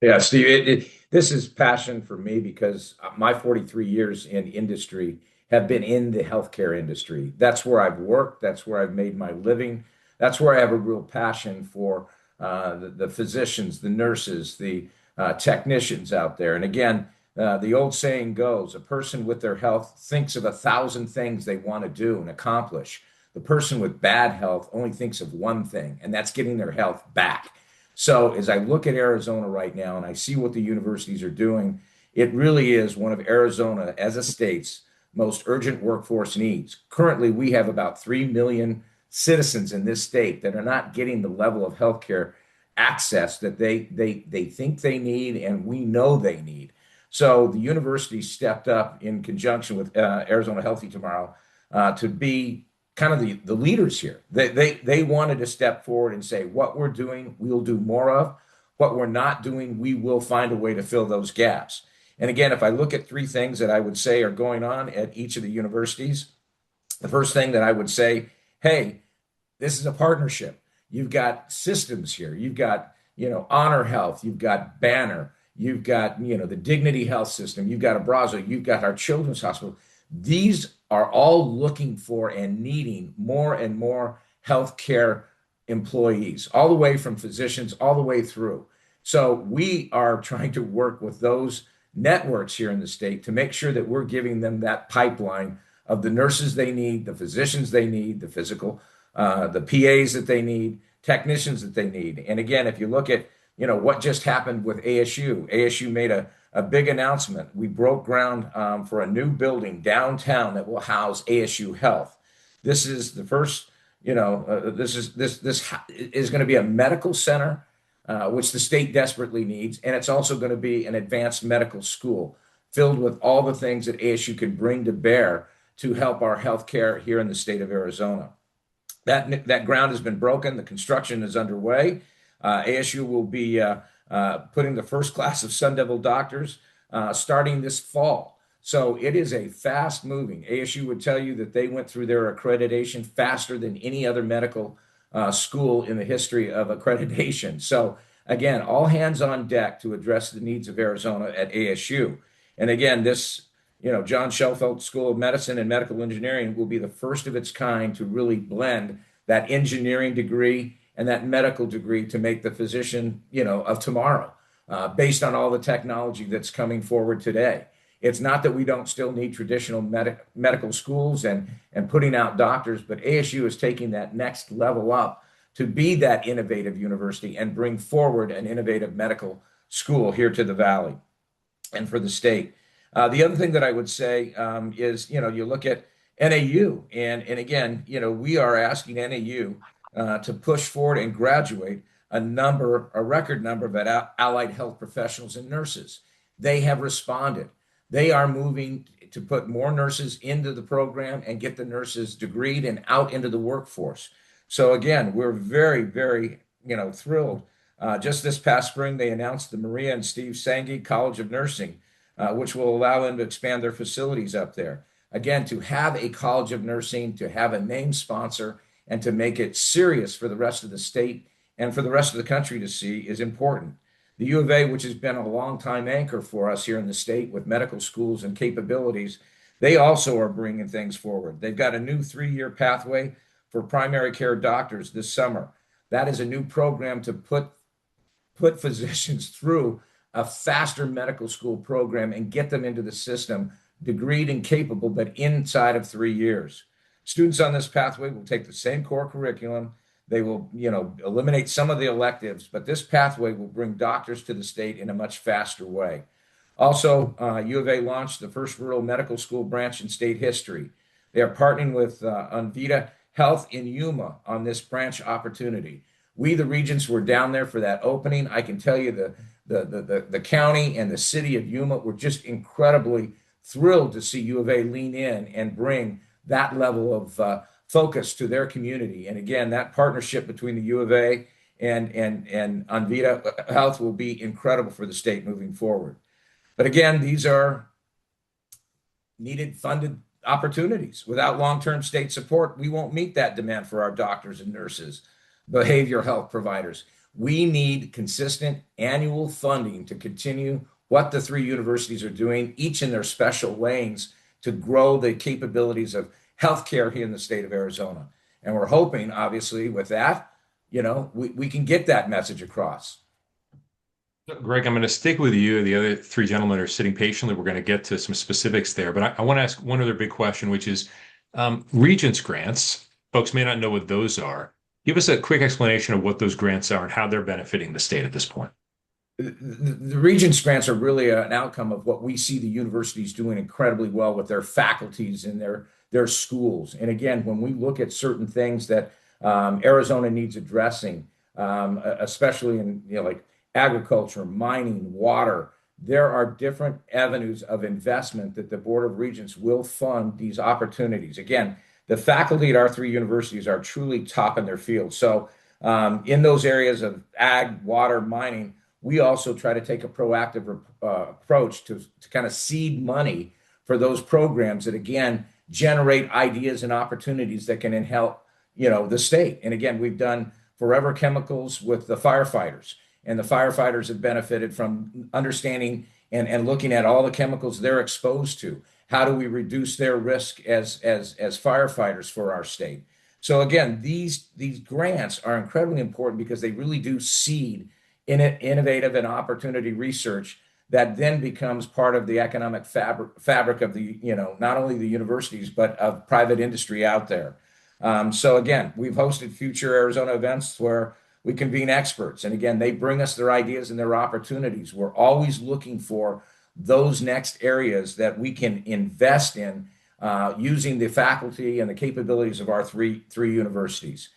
Yeah, Steve, this is passion for me because my 43 years in industry have been in the healthcare industry. That's where I've worked. That's where I've made my living. That's where I have a real passion for the physicians, the nurses, the technicians out there. And again, the old saying goes, a person with their health thinks of 1,000 things they want to do and accomplish. The person with bad health only thinks of one thing, and that's getting their health back. So as I look at Arizona right now and I see what the universities are doing, it really is one of Arizona as a state's most urgent workforce needs. Currently, we have about 3 million citizens in this state that are not getting the level of healthcare access that they think they need and we know they need. So the university stepped up in conjunction with Arizona Healthy Tomorrow to be kind of the leaders here. They wanted to step forward and say, what we're doing, we'll do more of. What we're not doing, we will find a way to fill those gaps. And again, if I look at 3 things that I would say are going on at each of the universities, the first thing that I would say, hey, this is a partnership. You've got systems here. You've got, Honor Health. You've got Banner. You've got, the Dignity Health System. You've got Abrazo. You've got our Children's Hospital. These are all looking for and needing more and more healthcare employees, all the way from physicians, all the way through. So we are trying to work with those networks here in the state to make sure that we're giving them that pipeline of the nurses they need, the physicians they need, the PAs that they need, technicians that they need. And again, if you look at, what just happened with ASU made a big announcement. We broke ground for a new building downtown that will house ASU Health. This is the first, this is going to be a medical center, which the state desperately needs. And it's also going to be an advanced medical school filled with all the things that ASU could bring to bear to help our healthcare here in the state of Arizona. That ground has been broken. The construction is underway. ASU will be putting the first class of Sun Devil doctors starting this fall. So it is a fast moving. ASU would tell you that they went through their accreditation faster than any other medical school in the history of accreditation. So again, all hands on deck to address the needs of Arizona at ASU. And again, this, John Schoenfeld School of Medicine and Medical Engineering will be the first of its kind to really blend that engineering degree and that medical degree to make the physician, of tomorrow, based on all the technology that's coming forward today. It's not that we don't still need traditional medical schools and putting out doctors, but ASU is taking that next level up to be that innovative university and bring forward an innovative medical school here to the Valley and for the state. The other thing that I would say is, you look at NAU. And again, we are asking NAU to push forward and graduate a record number of allied health professionals and nurses. They have responded. They are moving to put more nurses into the program and get the nurses degreed and out into the workforce. So again, we're very, very, thrilled. Just this past spring, they announced the Maria and Steve Sanghi College of Nursing, which will allow them to expand their facilities up there. Again, to have a College of Nursing, to have a name sponsor, and to make it serious for the rest of the state and for the rest of the country to see is important. The U of A, which has been a long-time anchor for us here in the state with medical schools and capabilities, they also are bringing things forward. They've got a new 3-year pathway for primary care doctors this summer. That is a new program to put physicians through a faster medical school program and get them into the system, degreed and capable, but inside of 3 years. Students on this pathway will take the same core curriculum. They will, eliminate some of the electives, but this pathway will bring doctors to the state in a much faster way. Also, U of A launched the first rural medical school branch in state history. They are partnering with Anvita Health in Yuma on this branch opportunity. We, the Regents, were down there for that opening. I can tell you the county and the city of Yuma were just incredibly thrilled to see U of A lean in and bring that level of focus to their community. And again, that partnership between the U of A and Anvita Health will be incredible for the state moving forward. But again, these are needed funded opportunities. Without long-term state support, we won't meet that demand for our doctors and nurses, behavioral health providers. We need consistent annual funding to continue what the 3 universities are doing, each in their special lanes, to grow the capabilities of healthcare here in the state of Arizona. And we're hoping, obviously, with that, we can get that message across. Greg, I'm going to stick with you. The other 3 gentlemen are sitting patiently. We're going to get to some specifics there, but I want to ask one other big question, which is Regents grants. Folks may not know what those are. Give us a quick explanation of what those grants are and how they're benefiting the state at this point. The Regents grants are really an outcome of what we see the universities doing incredibly well with their faculties and their schools. And again, when we look at certain things that Arizona needs addressing, especially in like agriculture, mining, water, there are different avenues of investment that the Board of Regents will fund these opportunities. Again, the faculty at our 3 universities are truly top in their field. So in those areas of ag, water, mining, we also try to take a proactive approach to kind of seed money for those programs that, again, generate ideas and opportunities that can help, the state. And again, we've done forever chemicals with the firefighters, and the firefighters have benefited from understanding and looking at all the chemicals they're exposed to. How do we reduce their risk as firefighters for our state? So again, these grants are incredibly important because they really do seed innovative and opportunity research that then becomes part of the economic fabric of the, not only the universities, but of private industry out there. So again, we've hosted future Arizona events where we convene experts. And again, they bring us their ideas and their opportunities. We're always looking for those next areas that we can invest in using the faculty and the capabilities of our three universities.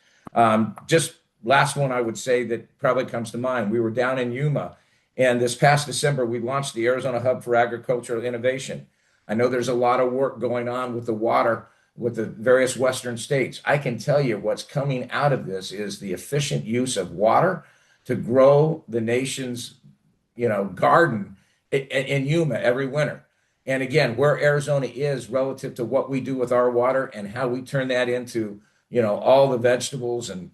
Just last one I would say that probably comes to mind. We were down in Yuma, and this past December, we launched the Arizona Hub for Agricultural Innovation. I know there's a lot of work going on with the water with the various Western states. I can tell you what's coming out of this is the efficient use of water to grow the nation's, garden in Yuma every winter. And again, where Arizona is relative to what we do with our water and how we turn that into, all the vegetables and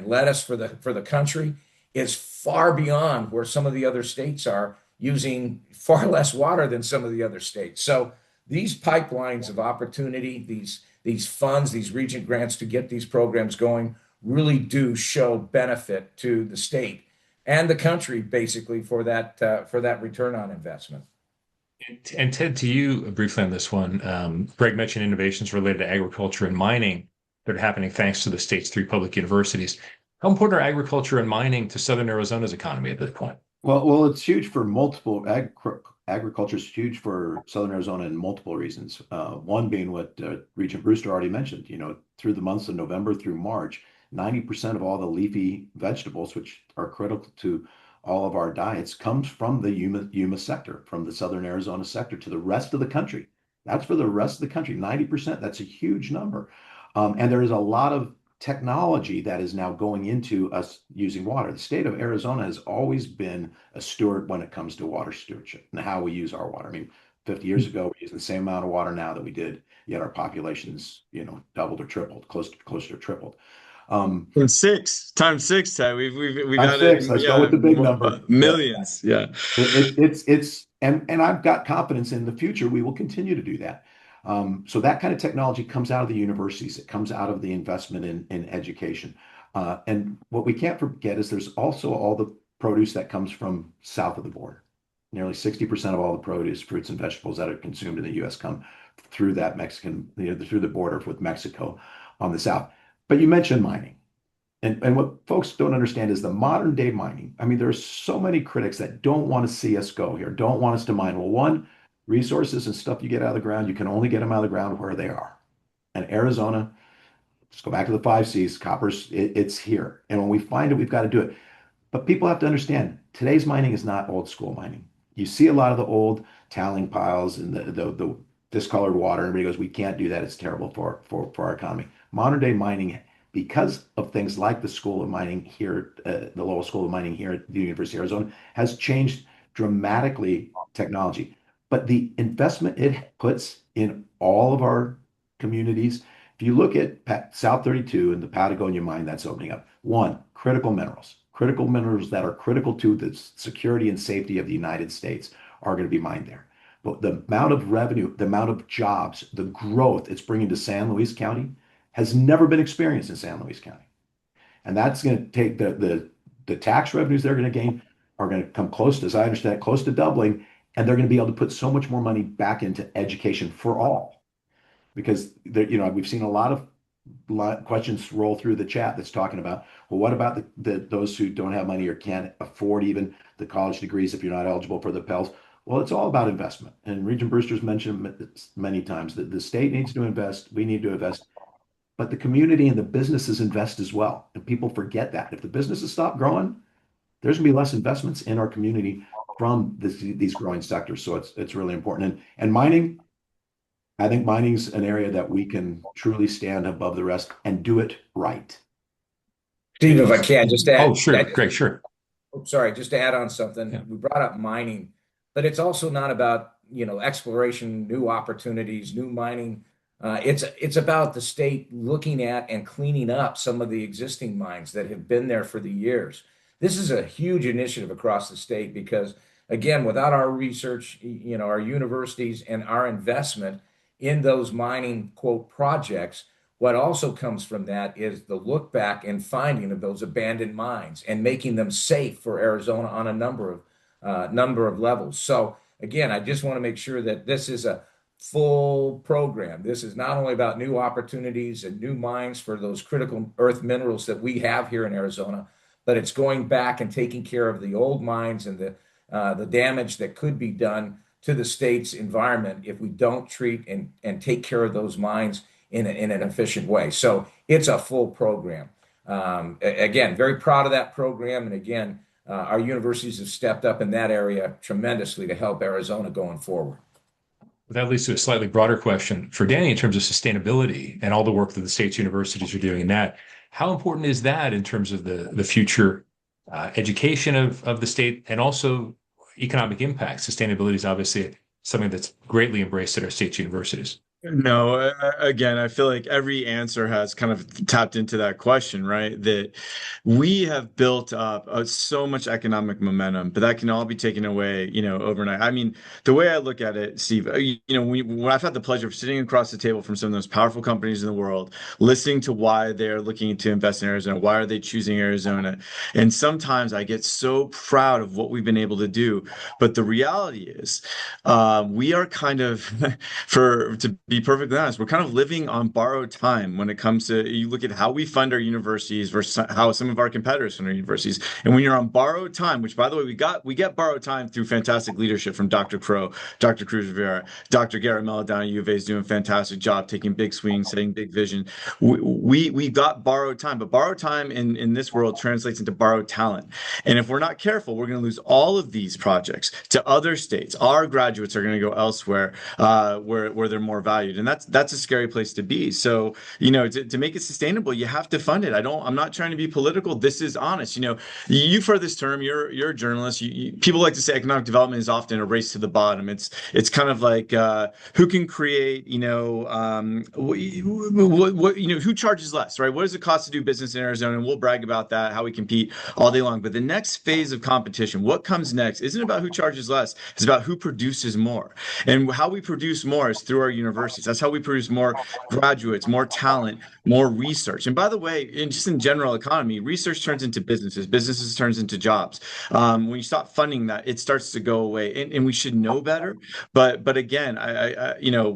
lettuce for the country is far beyond where some of the other states are using far less water than some of the other states. So these pipelines of opportunity, these funds, these Regent grants to get these programs going really do show benefit to the state and the country, basically, for that return on investment. And Ted, to you briefly on this one, Greg mentioned innovations related to agriculture and mining that are happening thanks to the state's 3 public universities. How important are agriculture and mining to Southern Arizona's economy at this point? Well, it's huge for multiple agriculture is huge for Southern Arizona in multiple reasons. One being what Regent Brewster already mentioned, through the months of November through March, 90% of all the leafy vegetables, which are critical to all of our diets, comes from the Yuma sector, from the Southern Arizona sector to the rest of the country. That's for the rest of the country, 90%. That's a huge number. And there is a lot of technology that is now going into us using water. The state of Arizona has always been a steward when it comes to water stewardship and how we use our water. I mean, 50 years ago, we're using the same amount of water now that we did, yet our population's, doubled or tripled, closer to tripled. And six times six, Ty. We've Times added, six. Let's go yeah, with the big number. millions. Yeah. And I've got confidence in the future we will continue to do that. So that kind of technology comes out of the universities. It comes out of the investment in education. And what we can't forget is there's also all the produce that comes from south of the border. Nearly 60% of all the produce, fruits, and vegetables that are consumed in the U.S. come through that through the border with Mexico on the south. But you mentioned mining. And what folks don't understand is the modern day mining. I mean, there's so many critics that don't want to see us go here, don't want us to mine. Well, one, resources and stuff you get out of the ground, you can only get them out of the ground where they are. And Arizona, let's go back to the 5 Cs, copper's, it's here. And when we find it, we've got to do it. But people have to understand today's mining is not old school mining. You see a lot of the old talling piles and the discolored water. Everybody goes, we can't do that. It's terrible for our economy. Modern day mining, because of things like the School of Mining here, the Lowell School of Mining here at the University of Arizona, has changed dramatically technology. But the investment it puts in all of our communities, if you look at South 32 and the Patagonia mine that's opening up, one, critical minerals that are critical to the security and safety of the United States are going to be mined there. But the amount of revenue, the amount of jobs, the growth it's bringing to San Luis County has never been experienced in San Luis County. And that's going to take the tax revenues they're going to gain are going to come close to, as I understand it, close to doubling. And they're going to be able to put so much more money back into education for all. Because we've seen a lot of questions roll through the chat that's talking about, well, what about those who don't have money or can't afford even the college degrees if you're not eligible for the Pels? Well, it's all about investment. And Regent Brewster's mentioned many times that the state needs to invest, we need to invest, but the community and the businesses invest as well. And people forget that. If the businesses stop growing, there's going to be less investments in our community from these growing sectors. So it's really important. And mining, I think mining's an area that we can truly stand above the rest and do it right. Steve, if I can just add. Oh, sure. Great, sure. Sorry, just to add on something. Yeah. We brought up mining, but it's also not about, exploration, new opportunities, new mining. It's about the state looking at and cleaning up some of the existing mines that have been there for the years. This is a huge initiative across the state because, again, without our research, our universities and our investment in those mining, quote, projects, what also comes from that is the look back and finding of those abandoned mines and making them safe for Arizona on a number of levels. So again, I just want to make sure that this is a full program. This is not only about new opportunities and new mines for those critical earth minerals that we have here in Arizona, but it's going back and taking care of the old mines and the damage that could be done to the state's environment if we don't treat and take care of those mines in an efficient way. So it's a full program. Again, very proud of that program. And again, our universities have stepped up in that area tremendously to help Arizona going forward. That leads to a slightly broader question for Danny in terms of sustainability and all the work that the state's universities are doing in that. How important is that in terms of the future education of the state and also economic impact? Sustainability is obviously something that's greatly embraced at our state's universities. No, again, I feel like every answer has kind of tapped into that question, right? That we have built up so much economic momentum, but that can all be taken away, overnight. I mean, the way I look at it, Steve, when I've had the pleasure of sitting across the table from some of those powerful companies in the world, listening to why they're looking to invest in Arizona, why are they choosing Arizona? And sometimes I get so proud of what we've been able to do. But the reality is, we are kind of, to be perfectly honest, we're kind of living on borrowed time when it comes to you look at how we fund our universities versus how some of our competitors fund our universities. And when you're on borrowed time, which by the way, we get borrowed time through fantastic leadership from Dr. Crow, Dr. Cruz Rivera, Dr. Garrett Mellon down at U of A is doing a fantastic job, taking big swings, setting big vision. We got borrowed time, but borrowed time in this world translates into borrowed talent. And if we're not careful, we're going to lose all of these projects to other states. Our graduates are going to go elsewhere where they're more valued, and that's a scary place to be. So to make it sustainable, you have to fund it. I'm not trying to be political. This is honest. You've heard this term. You're a journalist. People like to say economic development is often a race to the bottom. It's kind of like who can create. Who charges less, right? What does it cost to do business in Arizona? And we'll brag about that, how we compete all day long. But the next phase of competition, what comes next, isn't about who charges less. It's about who produces more. And how we produce more is through our universities. That's how we produce more graduates, more talent, more research. And by the way, just in general economy, research turns into businesses turns into jobs. When you stop funding that, it starts to go away. And we should know better. But again,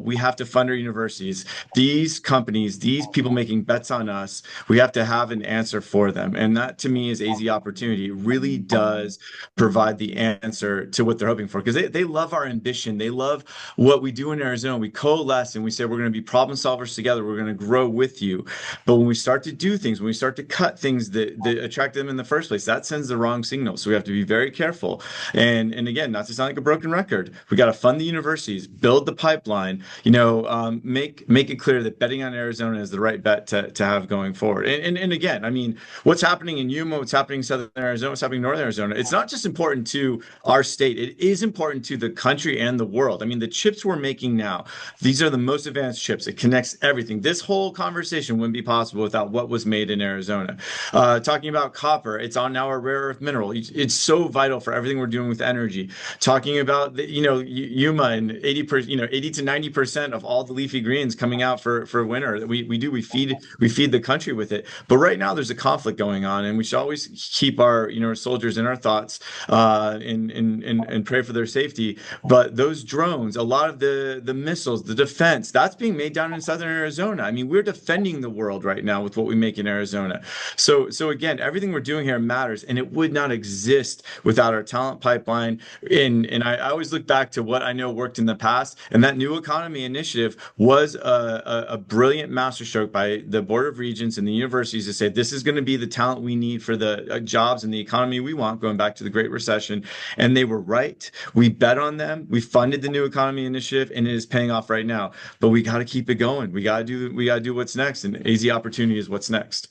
we have to fund our universities. These companies, these people making bets on us, we have to have an answer for them. And that to me is AZ Opportunity. It really does provide the answer to what they're hoping for, because they love our ambition. They love what we do in Arizona. We coalesce and we say we're going to be problem solvers together. We're going to grow with you. But when we start to do things, when we start to cut things that attract them in the first place, that sends the wrong signal. So we have to be very careful. And again, not to sound like a broken record, we got to fund the universities, build the pipeline, make it clear that betting on Arizona is the right bet to have going forward. And again, I mean, what's happening in Yuma, what's happening in Southern Arizona, what's happening in Northern Arizona, it's not just important to our state, it is important to the country and the world. I mean, the chips we're making now, these are the most advanced chips. It connects everything. This whole conversation wouldn't be possible without what was made in Arizona. Talking about copper, it's on now a rare earth mineral. It's so vital for everything we're doing with energy. Talking about Yuma and 80 to 90% of all the leafy greens coming out for winter. We feed the country with it. But right now there's a conflict going on, and we should always keep our soldiers in our thoughts and pray for their safety. But those drones, a lot of the missiles, the defense, that's being made down in Southern Arizona. I mean, we're defending the world right now with what we make in Arizona. So again, everything we're doing here matters, and it would not exist without our talent pipeline. And I always look back to what I know worked in the past, and that New Economy Initiative was a brilliant masterstroke by the Board of Regents and the universities to say this is going to be the talent we need for the jobs and the economy we want, going back to the Great Recession. And they were right. We bet on them. We funded the New Economy Initiative, and it is paying off right now. But we got to keep it going. We got to do what's next, and AZ Opportunity is what's next.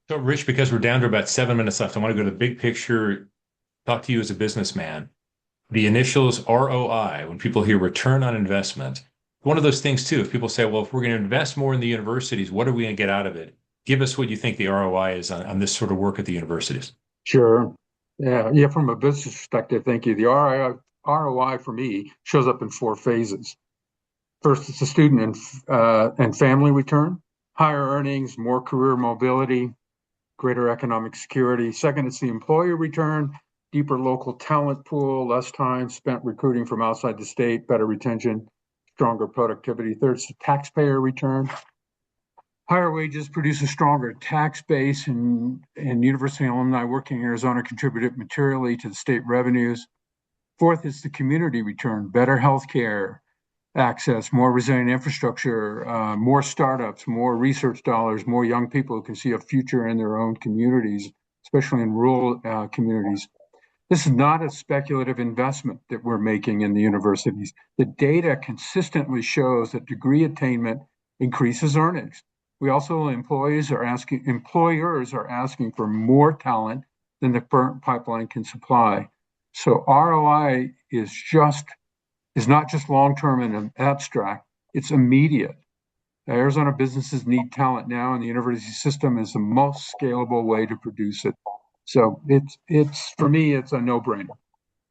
So, Rich, because we're down to about 7 minutes left, I want to go to the big picture, talk to you as a businessman. The initials ROI, when people hear return on investment, one of those things too, if people say, well, if we're going to invest more in the universities, what are we going to get out of it? Give us what you think the ROI is on this sort of work at the universities. Sure. Yeah. From a business perspective, thank you. The ROI for me shows up in 4 phases. First, it's the student and family return, higher earnings, more career mobility, greater economic security. Second, it's the employer return, deeper local talent pool, less time spent recruiting from outside the state, better retention, stronger productivity. Third, it's the taxpayer return. Higher wages produce a stronger tax base, and university alumni working in Arizona contributed materially to the state revenues. Fourth is the community return, better healthcare access, more resilient infrastructure, more startups, more research dollars, more young people who can see a future in their own communities, especially in rural communities. This is not a speculative investment that we're making in the universities. The data consistently shows that degree attainment increases earnings. We also, employers are asking for more talent than the current pipeline can supply. So ROI is not just long-term and abstract, it's immediate. Arizona businesses need talent now, and the university system is the most scalable way to produce it. So it's for me, it's a no-brainer.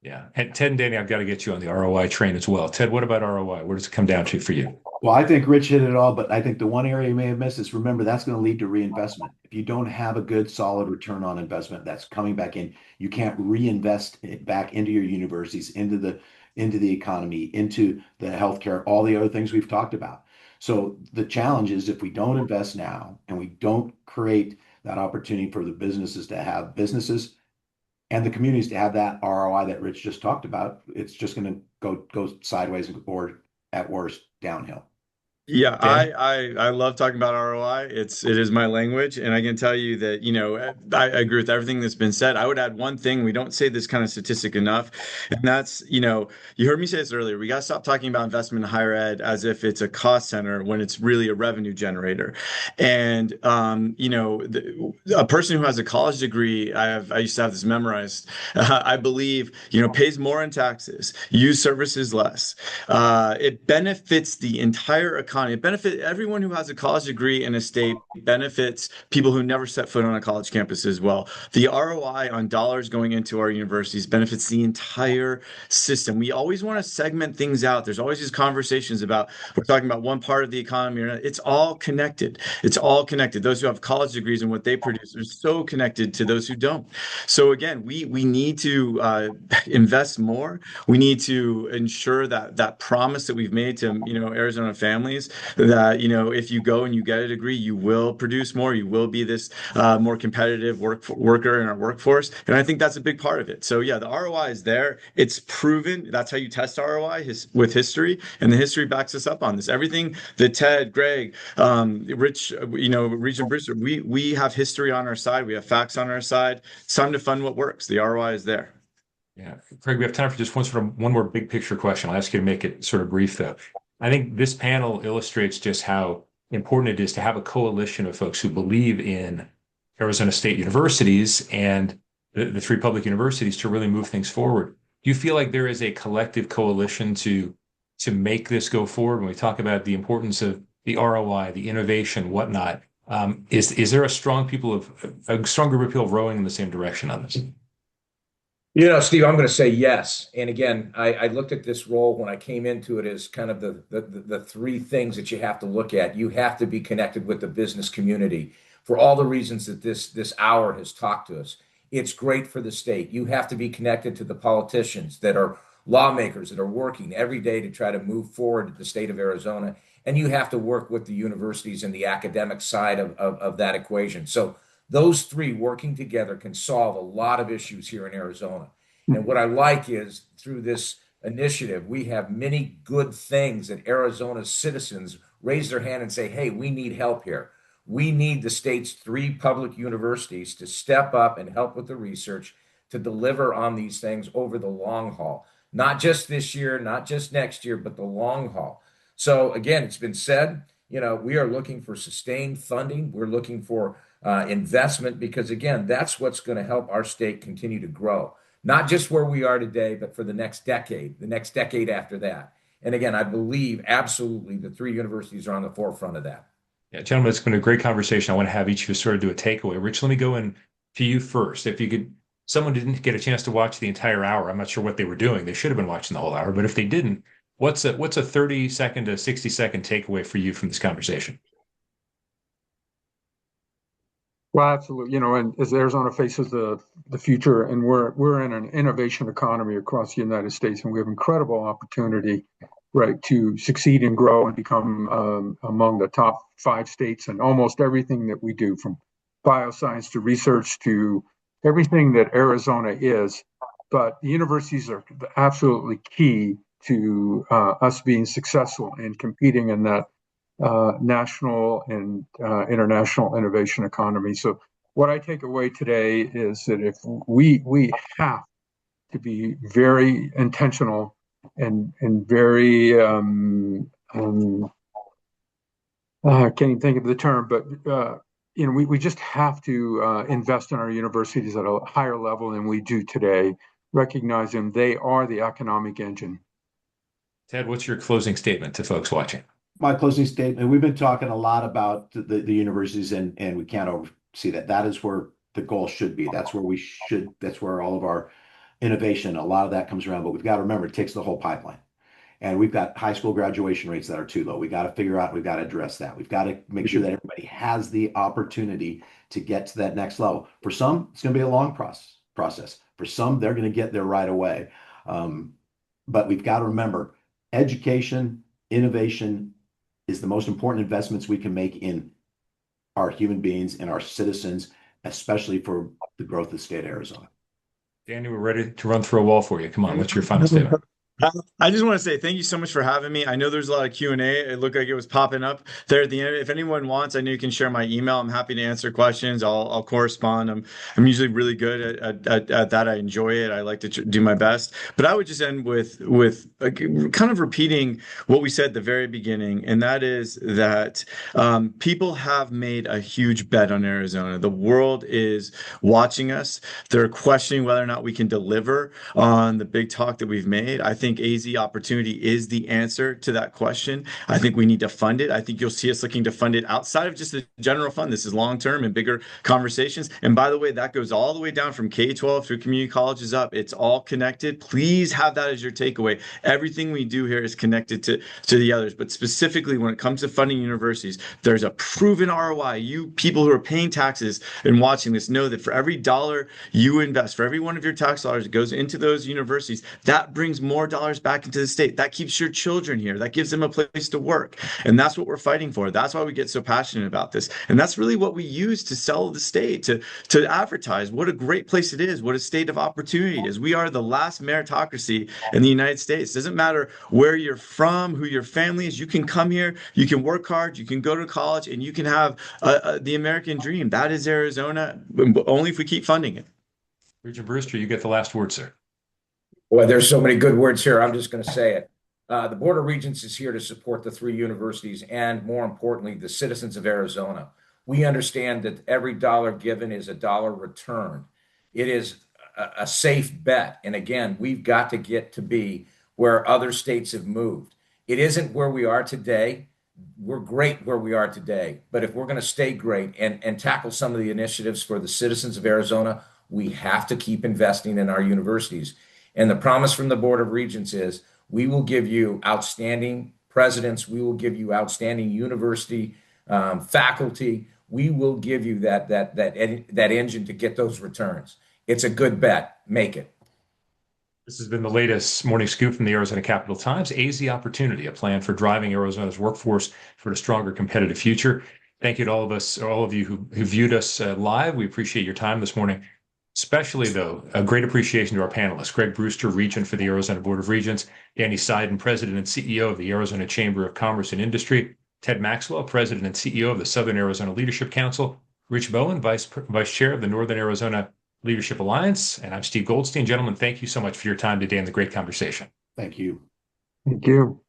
Yeah. And Ted and Danny, I've got to get you on the ROI train as well. Ted, what about ROI? Where does it come down to for you? Well, I think Rich hit it all, but I think the one area you may have missed is, remember, that's going to lead to reinvestment. If you don't have a good, solid return on investment that's coming back in, you can't reinvest it back into your universities, into the into the economy, into the healthcare, all the other things we've talked about. So the challenge is if we don't invest now and we don't create that opportunity for the businesses to have businesses and the communities to have that ROI that Rich just talked about, it's just going to go sideways or at worst downhill. Yeah, Dan? I love talking about ROI. It is my language, and I can tell you that, I agree with everything that's been said. I would add one thing. We don't say this kind of statistic enough, and that's, you heard me say this earlier. We got to stop talking about investment in higher ed as if it's a cost center when it's really a revenue generator. And a person who has a college degree, I used to have this memorized. I believe, pays more in taxes, use services less. It benefits the entire economy. It benefits everyone who has a college degree in a state, benefits people who never set foot on a college campus as well. The ROI on dollars going into our universities benefits the entire system. We always want to segment things out. There's always these conversations about we're talking about one part of the economy or not. It's all connected. It's all connected. Those who have college degrees and what they produce are so connected to those who don't. So again, we need to invest more. We need to ensure that promise that we've made to Arizona families that if you go and you get a degree, you will produce more. You will be this more competitive worker in our workforce, and I think that's a big part of it. So yeah, the ROI is there. It's proven. That's how you test ROI with history, and the history backs us up on this. Everything that Ted, Greg, Rich, Regent Brewster, we have history on our side. We have facts on our side. It's time to fund what works. The ROI is there. Yeah. Craig, we have time for just one more big picture question. I'll ask you to make it sort of brief, though. I think this panel illustrates just how important it is to have a coalition of folks who believe in Arizona State universities and the three public universities to really move things forward. Do you feel like there is a collective coalition to make this go forward when we talk about the importance of the ROI, the innovation, whatnot? Is there a strong group of people rowing in the same direction on this? Steve, I'm going to say yes. And again, I looked at this role when I came into it as kind of the three things that you have to look at. You have to be connected with the business community for all the reasons that this hour has talked to us. It's great for the state. You have to be connected to the politicians that are lawmakers that are working every day to try to move forward the state of Arizona. And you have to work with the universities and the academic side of that equation. So those three working together can solve a lot of issues here in Arizona. And what I like is through this initiative, we have many good things that Arizona's citizens raise their hand and say, hey, we need help here. We need the state's three public universities to step up and help with the research to deliver on these things over the long haul. Not just this year, not just next year, but the long haul. So again, it's been said, we are looking for sustained funding. We're looking for investment because, again, that's what's going to help our state continue to grow. Not just where we are today, but for the next decade after that. And again, I believe absolutely the three universities are on the forefront of that. Yeah, gentlemen, it's been a great conversation. I want to have each of you sort of do a takeaway. Rich, let me go in to you first. If you could, someone didn't get a chance to watch the entire hour. I'm not sure what they were doing. They should have been watching the whole hour, but if they didn't, what's a 30-second to 60-second takeaway for you from this conversation? Well, absolutely. And as Arizona faces the future, and we're in an innovation economy across the United States, and we have incredible opportunity, right, to succeed and grow and become among the top 5 states in almost everything that we do, from bioscience to research to everything that Arizona is. But the universities are absolutely key to us being successful in competing in that national and international innovation economy. So what I take away today is that if we have to be very intentional and very I can't even think of the term, but we just have to invest in our universities at a higher level than we do today, recognizing they are the economic engine. Ted, what's your closing statement to folks watching? My closing statement, we've been talking a lot about the universities and we can't oversee that. That is where the goal should be. That's where all of our innovation, a lot of that comes around. But we've got to remember, it takes the whole pipeline. And we've got high school graduation rates that are too low. We've got to figure out, we've got to address that. We've got to make sure that everybody has the opportunity to get to that next level. For some, it's going to be a long process. For some, they're going to get there right away. but we've got to remember education, innovation is the most important investments we can make in our human beings and our citizens, especially for the growth of the state of Arizona. Danny, we're ready to run through a wall for you. Come on, what's your final statement? I just want to say thank you so much for having me. I know there's a lot of Q&A. It looked like it was popping up there at the end. If anyone wants, I know you can share my email. I'm happy to answer questions. I'll correspond. I'm usually really good at that. I enjoy it. I like to do my best. But I would just end with kind of repeating what we said at the very beginning, and that is that people have made a huge bet on Arizona. The world is watching us. They're questioning whether or not we can deliver on the big talk that we've made. I think AZ Opportunity is the answer to that question. I think we need to fund it. I think you'll see us looking to fund it outside of just the general fund. This is long-term and bigger conversations. And by the way, that goes all the way down from K-12 through community colleges up. It's all connected. Please have that as your takeaway. Everything we do here is connected to the others. But specifically when it comes to funding universities, there's a proven ROI. You people who are paying taxes and watching this know that for every dollar you invest, for every one of your tax dollars that goes into those universities, that brings more dollars back into the state. That keeps your children here. That gives them a place to work. And that's what we're fighting for. That's why we get so passionate about this. And that's really what we use to sell the state, to advertise what a great place it is, what a state of opportunity is. We are the last meritocracy in the United States. It doesn't matter where you're from, who your family is. You can come here, you can work hard, you can go to college, and you can have the American dream. That is Arizona, only if we keep funding it. Regent Brewster, you get the last word, sir. Boy, there's so many good words here. I'm just going to say it. The Board of Regents is here to support the three universities and, more importantly, the citizens of Arizona. We understand that every dollar given is a dollar returned. It is a safe bet. And again, we've got to get to be where other states have moved. It isn't where we are today. We're great where we are today. But if we're going to stay great and tackle some of the initiatives for the citizens of Arizona, we have to keep investing in our universities. And the promise from the Board of Regents is we will give you outstanding presidents. We will give you outstanding university faculty. We will give you that engine to get those returns. It's a good bet. Make it. This has been the latest morning scoop from the Arizona Capital Times. AZ Opportunity, a plan for driving Arizona's workforce for a stronger competitive future. Thank you to all of you who viewed us live. We appreciate your time this morning. Especially, though, a great appreciation to our panelists, Greg Brewster, Regent for the Arizona Board of Regents, Danny Seiden, President and CEO of the Arizona Chamber of Commerce and Industry, Ted Maxwell, President and CEO of the Southern Arizona Leadership Council, Rich Bowen, Vice Chair of the Northern Arizona Leadership Alliance, and I'm Steve Goldstein. Gentlemen, thank you so much for your time today and the great conversation. Thank you. Thank you.